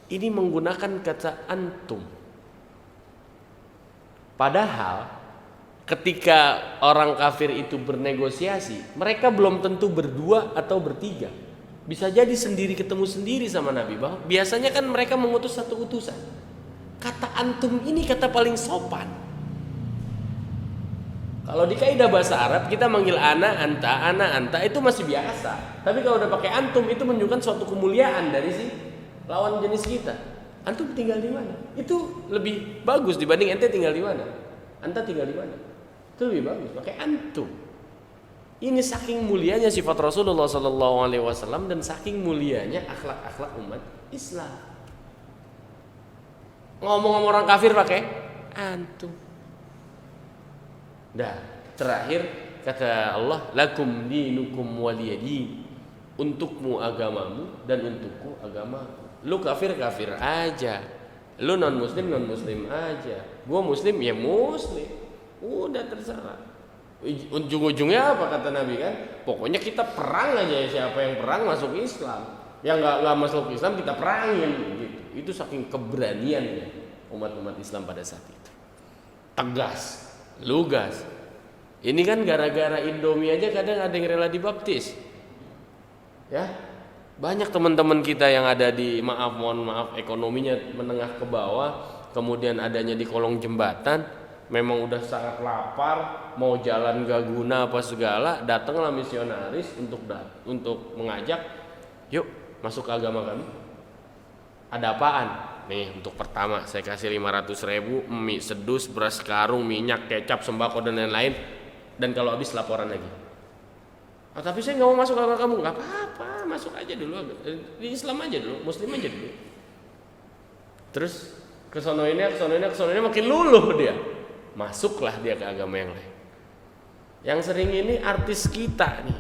ini menggunakan kata antum. Padahal ketika orang kafir itu bernegosiasi, mereka belum tentu berdua atau bertiga. Bisa jadi sendiri ketemu sendiri sama Nabi. Bahwa biasanya kan mereka mengutus 1 utusan. Kata antum ini kata paling sopan. Kalau di kaidah bahasa Arab kita manggil ana, anta itu masih biasa. Tapi kalau udah pakai antum itu menunjukkan suatu kemuliaan dari si lawan jenis kita. Antum tinggal di mana? Itu lebih bagus dibanding ente tinggal di mana. Anta tinggal di mana? Itu lebih bagus pakai antum. Ini saking mulianya sifat Rasulullah SAW dan saking mulianya akhlak-akhlak umat Islam. Ngomong sama orang kafir pakai antum. Dah, terakhir kata Allah, lakum dinukum waliyadin. Untukmu agamamu dan untukku agamaku. Lu kafir aja, lu non muslim aja, gua muslim ya muslim, udah terserah. Ujung-ujungnya apa kata Nabi kan? Pokoknya kita perang aja, siapa yang perang masuk Islam, yang nggak masuk Islam kita perangin gitu. Itu saking keberaniannya umat-umat Islam pada saat itu. Tegas, lugas. Ini kan gara-gara Indomie aja kadang ada yang rela dibaptis. Ya, banyak teman-teman kita yang ada di mohon maaf ekonominya menengah ke bawah, kemudian adanya di kolong jembatan, memang udah sangat lapar, mau jalan gak guna apa segala, datanglah misionaris untuk mengajak, yuk masuk ke agama kami. Ada apaan? Nih untuk pertama saya kasih 500.000 mie sedus, beras karung, minyak, kecap, sembako dan lain-lain, dan kalau habis laporan lagi. Oh, tapi saya nggak mau masuk agama kamu. Nggak apa-apa, masuk aja dulu, di Islam aja dulu, Muslim aja dulu. Terus kesonoinnya makin luluh dia, masuklah dia ke agama yang lain. Yang sering ini artis kita nih,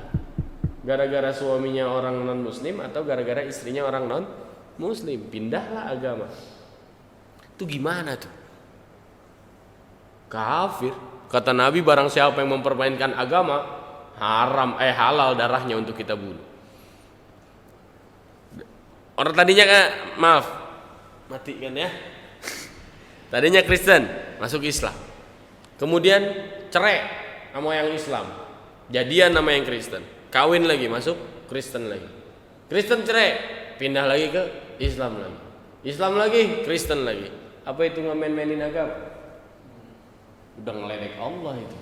gara-gara suaminya orang non Muslim atau gara-gara istrinya orang non Muslim, pindahlah agama. Itu gimana tuh? Kafir. Kata Nabi, barang siapa yang mempermainkan agama, halal darahnya untuk kita bunuh. Orang tadinya mati kan ya. Tadinya Kristen, masuk Islam. Kemudian cerai sama yang Islam. Jadian sama yang Kristen. Kawin lagi, masuk Kristen lagi. Kristen cerai, pindah lagi ke Islam lagi. Islam lagi, Kristen lagi. Apa itu ngamen-mainin agama? Udah ngeledek Allah itu.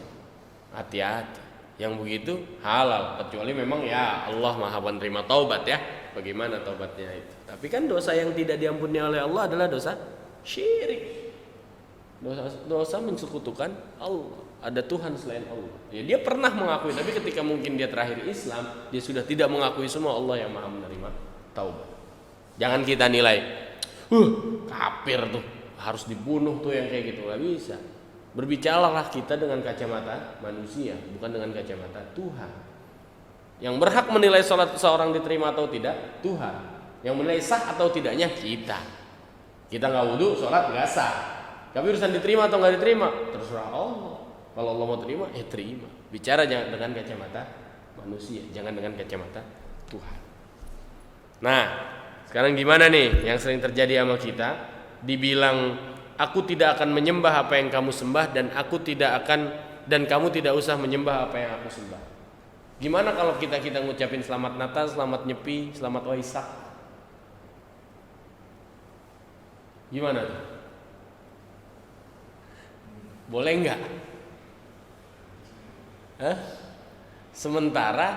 Hati-hati. Yang begitu halal, kecuali memang ya Allah Maha penerima taubat ya. Bagaimana taubatnya itu? Tapi kan dosa yang tidak diampuni oleh Allah adalah dosa syirik. Dosa mensekutukan Allah. Ada Tuhan selain Allah. Ya, dia pernah mengakui, tapi ketika mungkin dia terakhir Islam, dia sudah tidak mengakui semua Allah yang Maha menerima taubat. Jangan kita nilai, kafir tuh harus dibunuh tuh yang kayak gitu, nggak bisa. Berbicaralah kita dengan kacamata manusia, bukan dengan kacamata Tuhan. Yang berhak menilai sholat seseorang diterima atau tidak, Tuhan. Yang menilai sah atau tidaknya kita. Kita nggak wudu, sholat nggak sah. Tapi urusan diterima atau nggak diterima terserah Allah. Kalau Allah mau terima, terima. Bicara jangan dengan kacamata manusia, jangan dengan kacamata Tuhan. Nah, sekarang gimana nih yang sering terjadi sama kita? Dibilang aku tidak akan menyembah apa yang kamu sembah dan kamu tidak usah menyembah apa yang aku sembah. Gimana kalau kita ngucapin selamat Natal, selamat Nyepi, selamat Waisak? Gimana tuh? Boleh nggak? Sementara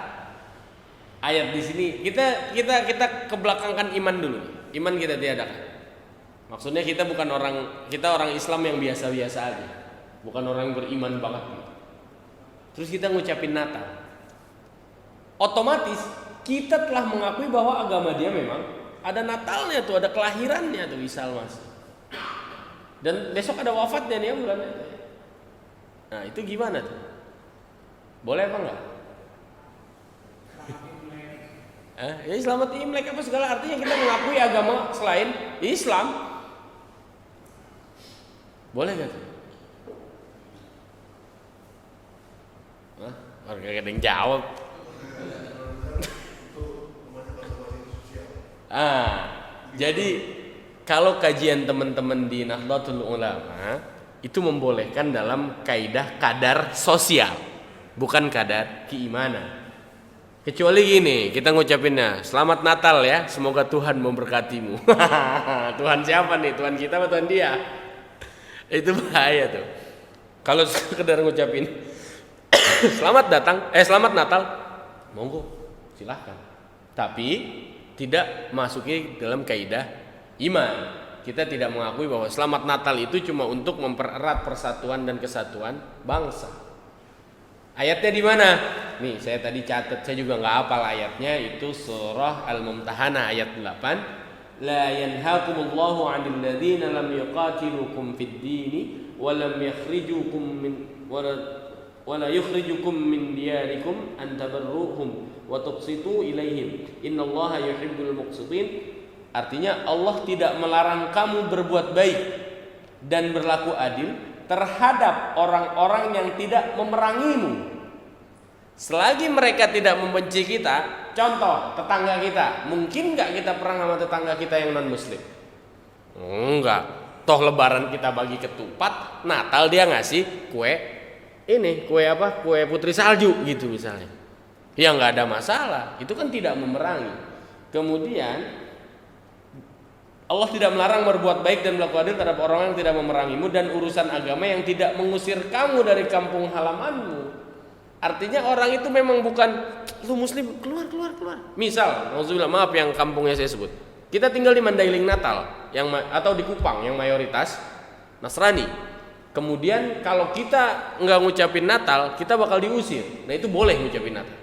ayat di sini kita kebelakangkan iman dulu. Iman kita tiadakan. Maksudnya kita orang Islam yang biasa-biasa aja, bukan orang yang beriman banget gitu. Terus kita ngucapin Natal, otomatis kita telah mengakui bahwa agama dia memang ada Natalnya tuh, ada kelahirannya tuh Isa Al-Masih. Dan besok ada wafatnya nih bulan itu. Nah itu gimana tuh? Boleh apa enggak? Ya selamat Imlek apa segala, artinya kita mengakui agama selain Islam. Boleh gak tuh? Warga ada yang jawab. Jadi kalau kajian teman-teman di Nahdlatul Ulama itu membolehkan dalam kaidah kadar sosial, bukan kadar keimanan. Kecuali gini, kita ngucapinnya selamat Natal ya, semoga Tuhan memberkatimu. Tuhan siapa nih? Tuhan kita atau Tuhan dia? Itu bahaya tuh. Kalau sekedar ngucapin selamat Natal, monggo silahkan. Tapi tidak masuki dalam kaidah iman. Kita tidak mengakui bahwa selamat Natal itu cuma untuk mempererat persatuan dan kesatuan bangsa. Ayatnya di mana? Nih, saya tadi catat, saya juga nggak hafal ayatnya. Itu surah Al-Mumtahanah ayat 8. La yanhaakumullahu 'anil ladzina lam yuqatilukum fid dini wa lam yukhrijukum min diyarikum an tabarruhum wa tuqsitu ilaihim. Innallaha yuhibbul muqsitin. Artinya Allah tidak melarang kamu berbuat baik dan berlaku adil terhadap orang-orang yang tidak memerangimu, selagi mereka tidak membenci kita. Contoh, tetangga kita, mungkin nggak kita perang sama tetangga kita yang non muslim? Enggak. Toh lebaran kita bagi ketupat, Natal dia ngasih kue putri salju gitu misalnya, ya nggak ada masalah, itu kan tidak memerangi. Kemudian Allah tidak melarang berbuat baik dan berlaku adil terhadap orang yang tidak memerangimu dan urusan agama yang tidak mengusir kamu dari kampung halamanmu. Artinya orang itu memang bukan lu muslim keluar. Misal, maaf yang kampungnya saya sebut. Kita tinggal di Mandailing Natal atau di Kupang yang mayoritas Nasrani. Kemudian kalau kita nggak ngucapin Natal, kita bakal diusir. Nah itu boleh ngucapin Natal.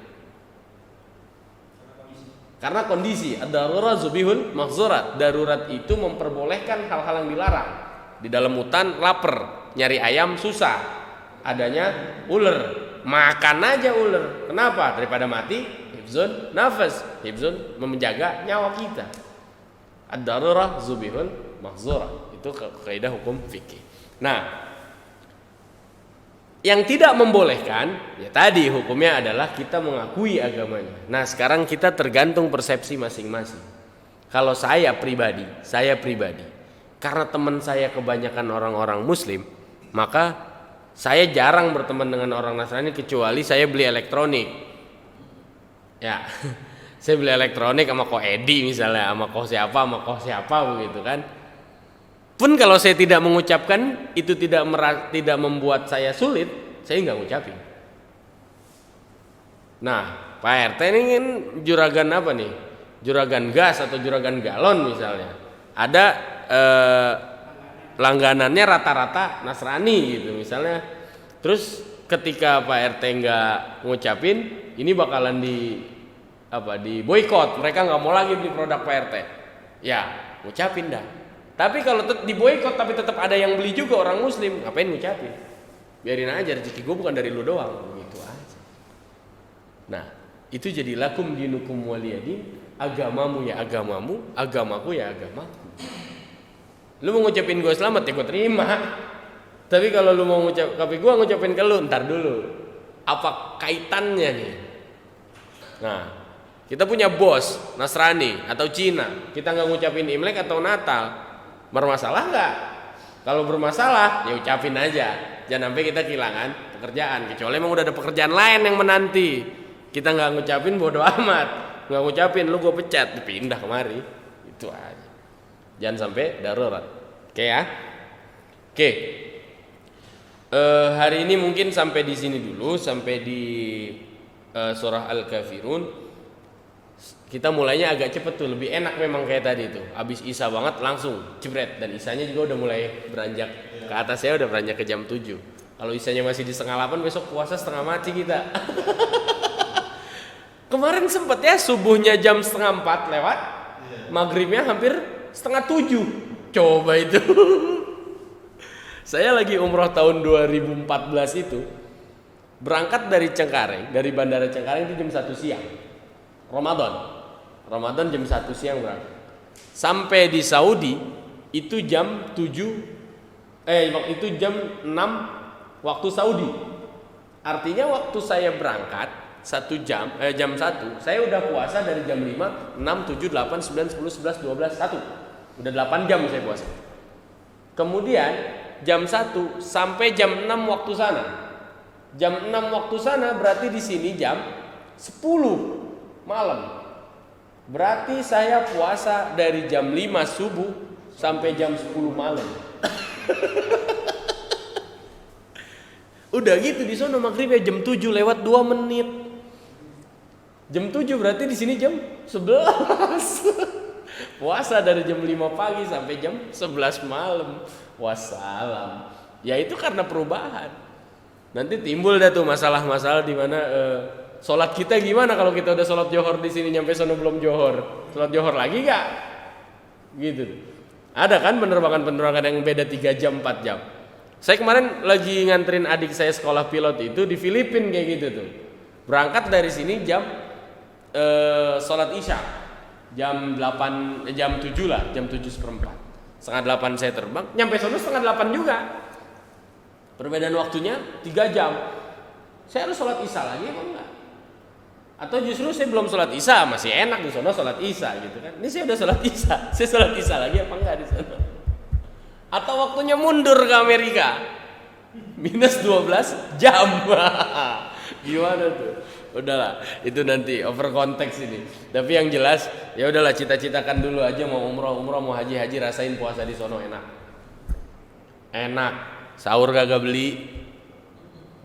Karena kondisi ad-darurat zubihul mahzurat. Darurat itu memperbolehkan hal-hal yang dilarang. Di dalam hutan lapar, nyari ayam susah, adanya ular, makan aja ular. Kenapa? Daripada mati, hifzun nafas, hifzun menjaga nyawa kita. Ad-darurat zubihul mahzurat. Itu kaidah hukum fikih. Nah, yang tidak membolehkan, ya tadi hukumnya adalah kita mengakui agamanya. Nah sekarang kita tergantung persepsi masing-masing. Kalau saya pribadi, karena teman saya kebanyakan orang-orang muslim, maka saya jarang berteman dengan orang Nasrani kecuali saya beli elektronik. Ya, saya beli elektronik sama Ko Edi misalnya, sama Ko siapa begitu kan. Pun kalau saya tidak mengucapkan, itu tidak membuat saya sulit, saya nggak ngucapin. Nah, Pak RT ini kan juragan apa nih? Juragan gas atau juragan galon misalnya. Ada langganannya rata-rata Nasrani gitu misalnya. Terus ketika Pak RT nggak ngucapin, ini bakalan di boikot. Mereka nggak mau lagi beli produk Pak RT. Ya, ngucapin dah. Tapi kalau di boikot tapi tetap ada yang beli juga orang muslim, ngapain ngucapin? Biarin aja, rezeki gue bukan dari lu doang, gitu aja. Nah, itu jadi lakum dinukum waliyadin, agamamu ya agamamu, agamaku ya agamaku. Lu mau ngucapin gue selamat ya gue terima. Tapi kalau lu mau ngucapin ke lu, ntar dulu. Apa kaitannya nih? Nah, kita punya bos Nasrani atau Cina, kita nggak ngucapin Imlek atau Natal, bermasalah nggak? Kalau bermasalah, ya ucapin aja. Jangan sampai kita kehilangan pekerjaan. Kecuali emang udah ada pekerjaan lain yang menanti. Kita nggak ngucapin bodo amat, nggak ngucapin, lu gue pecat, dipindah kemari. Itu aja. Jangan sampai darurat. Oke ya? Oke. Hari ini mungkin sampai di sini dulu, sampai di surah Al-Kafirun. Kita mulainya agak cepet tuh, lebih enak memang kayak tadi tuh. Abis Isya banget langsung jebret, dan Isyanya juga udah mulai beranjak ke atas, saya udah beranjak ke jam 7. Kalau Isyanya masih di setengah 8, besok puasa setengah mati kita. Kemarin sempet ya subuhnya jam setengah 4 lewat, maghribnya hampir setengah 7. Coba itu. Saya lagi umroh tahun 2014 itu, berangkat dari Cengkareng, dari bandara Cengkareng itu jam 1 siang. Ramadan jam 1 siang berangkat. Sampai di Saudi itu jam 7 itu jam 6 waktu Saudi. Artinya waktu saya berangkat jam 1, saya udah puasa dari jam 5, 6, 7, 8, 9, 10, 11, 12, 1. Udah 8 jam saya puasa. Kemudian jam 1 sampai jam 6 waktu sana. Jam 6 waktu sana berarti di sini jam 10 malam. Berarti saya puasa dari jam 5 subuh sampai jam 10 malam. Udah gitu di sono maghribnya jam 7 lewat 2 menit. Jam 7 berarti di sini jam 11. Puasa dari jam 5 pagi sampai jam 11 malam. Wassalam. Ya itu karena perubahan. Nanti timbul dah tuh masalah-masalah di mana sholat kita gimana kalau kita udah sholat johor di sini nyampe sono belum johor. Sholat johor lagi gak? Gitu. Ada kan penerbangan yang beda 3 jam 4 jam. Saya kemarin lagi nganterin adik saya sekolah pilot itu di Filipina kayak gitu tuh. Berangkat dari sini jam sholat isya jam 7 lah, jam 7:15. Setengah 8 saya terbang, nyampe sono setengah 8 juga. Perbedaan waktunya 3 jam. Saya harus sholat isya lagi apa enggak? Atau justru saya belum sholat isya, masih enak di sono sholat isya gitu kan. Ini saya udah sholat isya, saya sholat isya lagi apa enggak di sana? Atau waktunya mundur ke Amerika, minus 12 jam. Gimana tuh? Udahlah, itu nanti over konteks ini. Tapi yang jelas, ya udahlah, cita-citakan dulu aja mau umroh mau haji rasain puasa di sono enak. Enak, sahur kagak beli,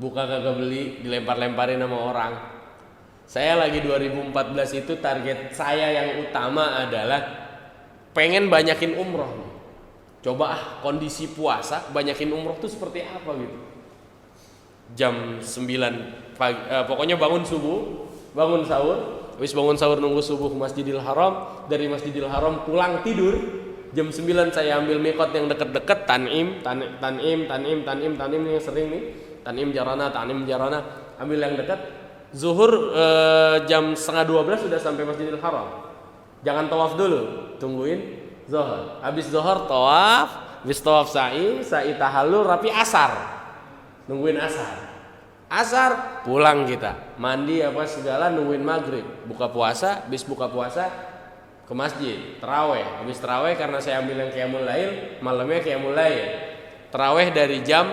buka kagak beli, dilempar-lemparin sama orang. Saya lagi 2014 itu target saya yang utama adalah pengen banyakin umroh. Coba kondisi puasa banyakin umroh tuh seperti apa gitu. Jam 9 pagi, pokoknya bangun subuh, bangun sahur, habis bangun sahur nunggu subuh ke Masjidil Haram, dari Masjidil Haram pulang tidur, jam 9 saya ambil mikot yang deket-deket, Tanim yang sering nih, Tanim Jarana, ambil yang dekat, zuhur jam 11:30 sudah sampai Masjidil Haram. Jangan tawaf dulu, tungguin zuhur. Habis zuhur tawaf, habis tawaf sa'i tahallul, rapi asar. Nungguin asar pulang kita, mandi apa segala, nungguin maghrib, buka puasa, habis buka puasa ke masjid, taraweh, habis taraweh karena saya ambil yang qiyamul lail, malamnya qiyamul lail, taraweh dari jam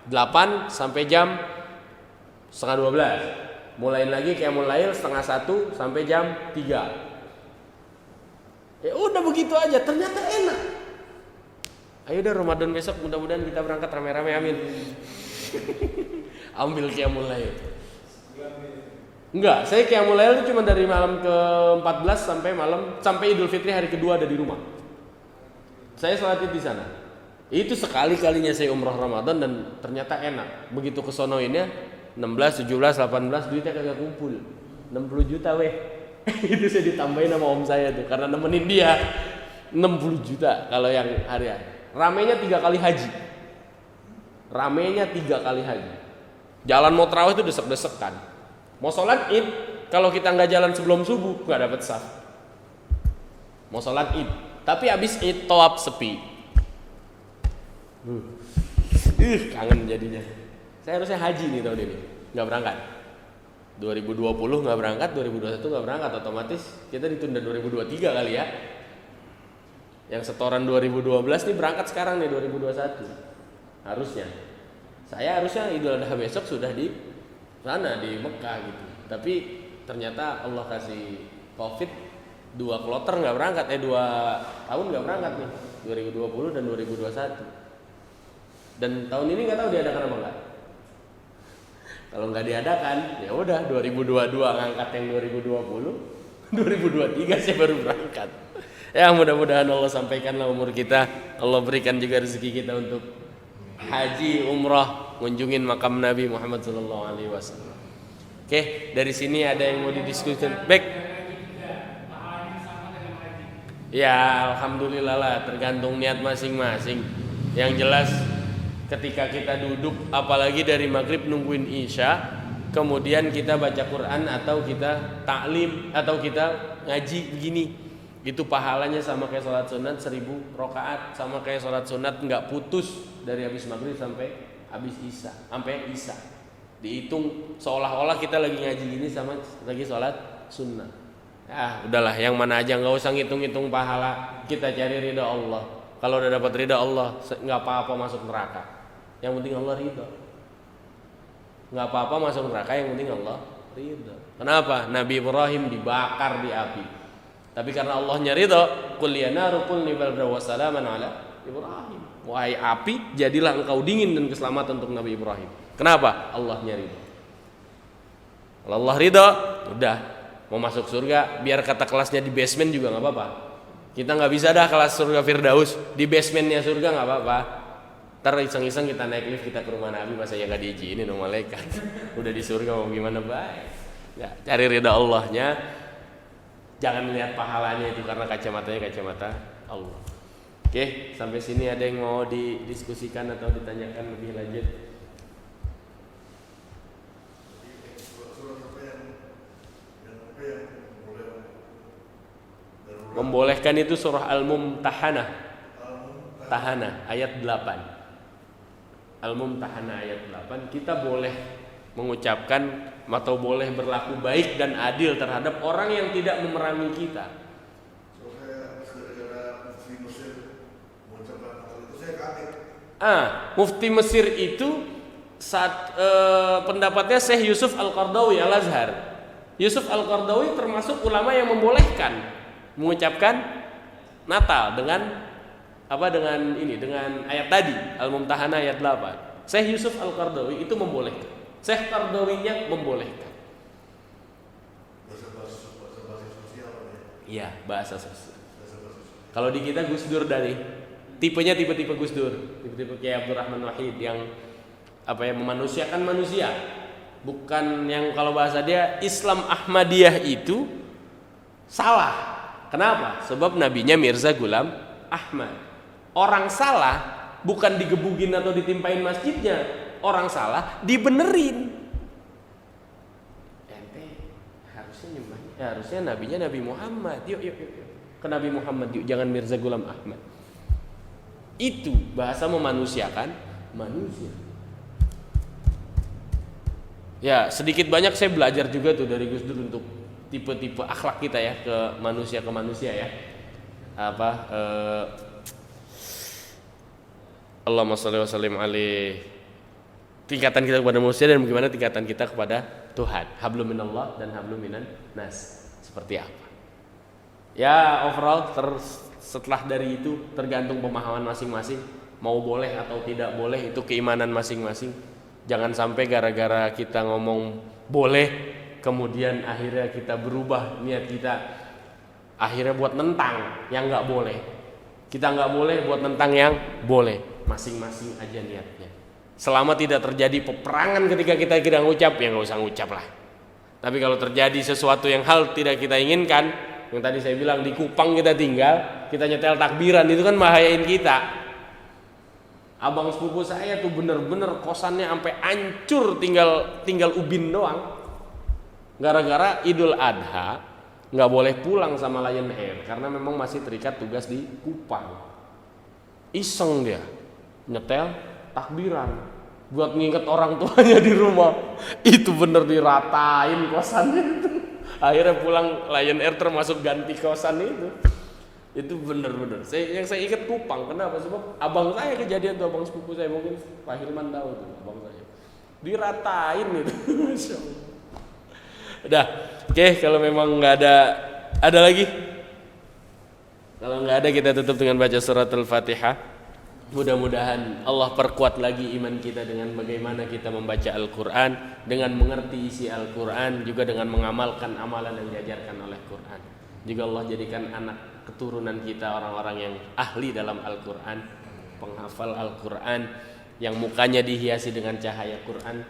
8 sampai jam 11:30, mulain lagi qiyamul lail 12:30 sampai jam 3. Ya udah begitu aja, ternyata enak. Ayo deh Ramadan besok mudah-mudahan kita berangkat rame-rame, amin. Ambil qiyamul lail. Enggak, saya qiyamul lail itu cuma dari malam ke-14 sampai Idul Fitri hari kedua ada di rumah. Saya sholat di sana. Itu sekali-kalinya saya umroh Ramadan dan ternyata enak. Begitu kesonoinnya 16, 17, 18 duitnya kagak kumpul. 60 juta weh. Itu saya ditambahin sama om saya tuh karena nemenin dia. 60 juta kalau yang harian. Ramenya 3 kali haji. Jalan mau tarawih itu desek-desekan. Mau sholat id, kalau kita nggak jalan sebelum subuh nggak dapat saf. Mau sholat id, tapi abis id tawaf sepi. Kangen jadinya. Saya harusnya haji nih tahun ini, nggak berangkat. 2020 nggak berangkat, 2021 nggak berangkat, otomatis kita ditunda 2023 kali ya. Yang setoran 2012 nih berangkat sekarang nih 2021. Harusnya. Saya harusnya Idul Adha besok sudah di sana di Mekah gitu. Tapi ternyata Allah kasih Covid 2 kloter nggak berangkat, 2 tahun nggak berangkat nih, 2020 dan 2021. Dan tahun ini nggak tahu diadakan apa enggak. Kalau nggak diadakan, ya udah 2022 ngangkat yang 2020, 2023 saya baru berangkat. Ya mudah-mudahan Allah sampaikanlah umur kita, Allah berikan juga rezeki kita untuk haji, umrah, ngunjungin makam Nabi Muhammad SAW. Oke, dari sini ada yang mau didiskusikan? Baik. Ya alhamdulillah lah, tergantung niat masing-masing. Yang jelas ketika kita duduk, apalagi dari maghrib nungguin isya, kemudian kita baca Quran atau kita taklim atau kita ngaji begini, itu pahalanya sama kayak sholat sunat 1000 rakaat, sama kayak sholat sunat nggak putus dari habis maghrib sampai habis isya, sampai isya. Dihitung seolah-olah kita lagi ngaji gini sama lagi sholat sunnah. Ya udahlah, yang mana aja, nggak usah ngitung-ngitung pahala, kita cari ridha Allah. Kalau udah dapat ridha Allah, nggak apa-apa masuk neraka. Yang penting Allah ridha. Nggak apa-apa masuk neraka, yang penting Allah ridha. Kenapa? Nabi Ibrahim dibakar di api. Tapi karena Allahnya ridha, qul ya naru kulni bardan wa salaman ala Ibrahim. Wahai api, jadilah engkau dingin dan keselamatan untuk Nabi Ibrahim. Kenapa? Allahnya ridha. Kalau Allah ridha, udah mau masuk surga, biar kata kelasnya di basement juga nggak apa-apa. Kita nggak bisa dah kelas surga Firdaus di basementnya surga, nggak apa-apa. Ntar iseng-iseng kita naik lift, kita ke rumah Nabi, masa ya nggak diizinin sama malaikat. Udah di surga mau gimana baik. Ya, cari ridha Allahnya. Jangan melihat pahalanya itu karena kacamatanya kacamata Allah. Oke, sampai sini ada yang mau didiskusikan atau ditanyakan lebih lanjut? Membolehkan itu surah Al-Mumtahanah. Tahanah ayat 8. Al-Mumtahanah ayat 8, kita boleh mengucapkan atau boleh berlaku baik dan adil terhadap orang yang tidak memerangi kita. Mufti Mesir itu saat pendapatnya Syekh Yusuf Al-Qardawi Al-Azhar. Yusuf Al-Qardawi termasuk ulama yang membolehkan mengucapkan Natal dengan dengan ayat tadi Al-Mumtahanah ayat 8. Syekh Yusuf Al-Qardawi itu membolehkan. Syekh Qardawinya membolehkan. Iya, bahasa sosial. Kalau di kita Gus Dur dari tipenya tipe-tipe Gus Dur, tipe-tipe kayak Abdurrahman Wahid yang memanusiakan manusia. Bukan yang kalau bahasa dia Islam Ahmadiyah itu salah. Kenapa? Sebab nabinya Mirza Ghulam Ahmad. Orang salah bukan digebugin atau ditimpain masjidnya. Orang salah dibenerin. Ente harusnya nyembahnya, harusnya nabinya Nabi Muhammad. Yuk. Ke Nabi Muhammad yuk, jangan Mirza Ghulam Ahmad. Itu bahasa memanusiakan manusia. Ya, sedikit banyak saya belajar juga tuh dari Gus Dur untuk tipe-tipe akhlak kita ya ke manusia ya. Allahumma shalli wa sallim alaihi. Tingkatan kita kepada manusia dan bagaimana tingkatan kita kepada Tuhan. Hablum minallah dan hablum minan nas. Seperti apa? Ya, overall setelah dari itu tergantung pemahaman masing-masing, mau boleh atau tidak boleh itu keimanan masing-masing. Jangan sampai gara-gara kita ngomong boleh kemudian akhirnya kita berubah niat kita, akhirnya buat nentang yang nggak boleh. Kita nggak boleh buat nentang yang boleh. Masing-masing aja niatnya. Selama tidak terjadi peperangan ketika kita tidak ngucap, ya nggak usah ngucap lah. Tapi kalau terjadi sesuatu yang hal tidak kita inginkan, yang tadi saya bilang di Kupang kita tinggal, kita nyetel takbiran, itu kan bahayain kita. Abang sepupu saya tuh bener-bener kosannya sampai hancur, tinggal ubin doang. Gara-gara Idul Adha nggak boleh pulang sama Lion Air karena memang masih terikat tugas di Kupang. Iseng dia, nyetel takbiran buat nginget orang tuanya di rumah. Itu bener diratain kosannya itu. Akhirnya pulang Lion Air termasuk ganti kosan itu bener-bener yang saya ingat Kupang. Kenapa? Sebab abang saya kejadian tuh, abang sepupu saya, mungkin Pak Hilman tahu tuh, abang saya diratain itu. Masya Allah. Udah, oke, kalau memang nggak ada lagi, kalau nggak ada kita tutup dengan baca surat Al-Fatihah. Mudah-mudahan Allah perkuat lagi iman kita dengan bagaimana kita membaca Al-Quran, dengan mengerti isi Al-Quran, juga dengan mengamalkan amalan yang diajarkan oleh Quran. Juga Allah jadikan anak keturunan kita orang-orang yang ahli dalam Al-Quran, penghafal Al-Quran, yang mukanya dihiasi dengan cahaya Quran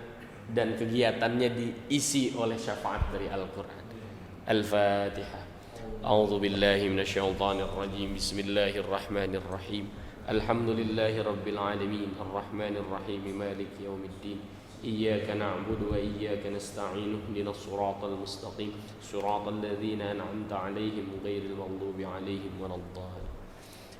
dan kegiatannya diisi oleh syafaat dari Al-Quran. Al-Fatihah. A'udzu billahi minasyaitonir rajim. Bismillahirrahmanirrahim. Alhamdulillahi rabbil alamin. Arrahmanir rahim. Maliki yaumiddin. إياك نعبد وإياك نستعين اهدنا الصراط المستقيم صراط الذين أنعمت عليهم غير المغضوب عليهم ولا الضالين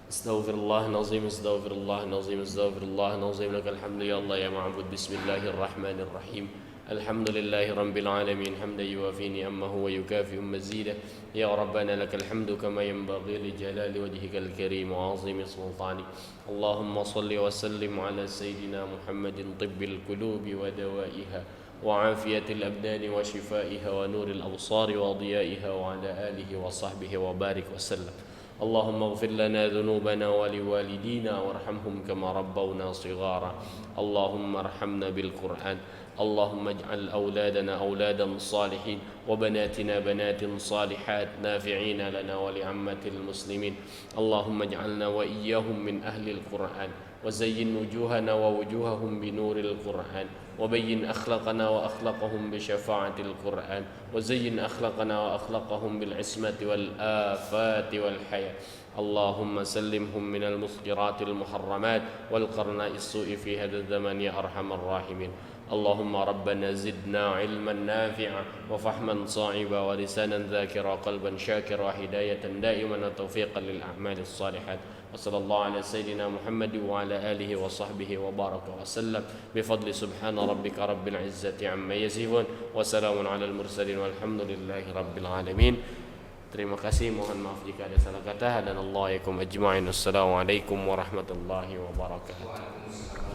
استغفر الله العظيم استغفر الله العظيم استغفر الله العظيم لك الحمد يا الله يا معبود بسم الله الرحمن الرحيم الحمد لله رب العالمين حمدا يوافي نعمه ويكافئ مزيده يا ربنا لك الحمد كما ينبغي لجلال وجهك الكريم وعظيم سلطانك اللهم صل وسلم على سيدنا محمد طب القلوب ودوائها وعافية الأبدان وشفائها ونور الأبصار وضيائها وعلى آله وصحبه وبارك وسلم اللهم اغفر لنا ذنوبنا ولوالدينا وارحمهم كما ربونا صغارا اللهم ارحمنا بالقرآن اللهم اجعل أولادنا أولادا صالحين وبناتنا بنات صالحات نافعين لنا ولعامة المسلمين اللهم اجعلنا وإياهم من أهل القرآن وزين وجوهنا ووجوههم بنور القرآن وبين أخلاقنا وأخلاقهم بشفاعة القرآن وزين أخلاقنا وأخلاقهم بالعصمة والآفات والحياة اللهم سلمهم من المسكرات المحرمات والقرناء السوء في هذا الزمن يا أرحم الراحمين اللهم ربنا زدنا علما نافعا وفهما صائبا ولسانا ذاكرا وقلبا شاكرا وهداية دائما وتوفيقا للأعمال الصالحات وصلى الله على سيدنا محمد وعلى آله وصحبه وبارك وسلم بفضل سبحان ربك رب العزة عما يصفون وسلام على المرسلين والحمد لله رب العالمين. Terima kasih, mohon maaf jika ada salah kata. Dan Allahikum ajma'in. Assalamualaikum warahmatullahi wabarakatuh.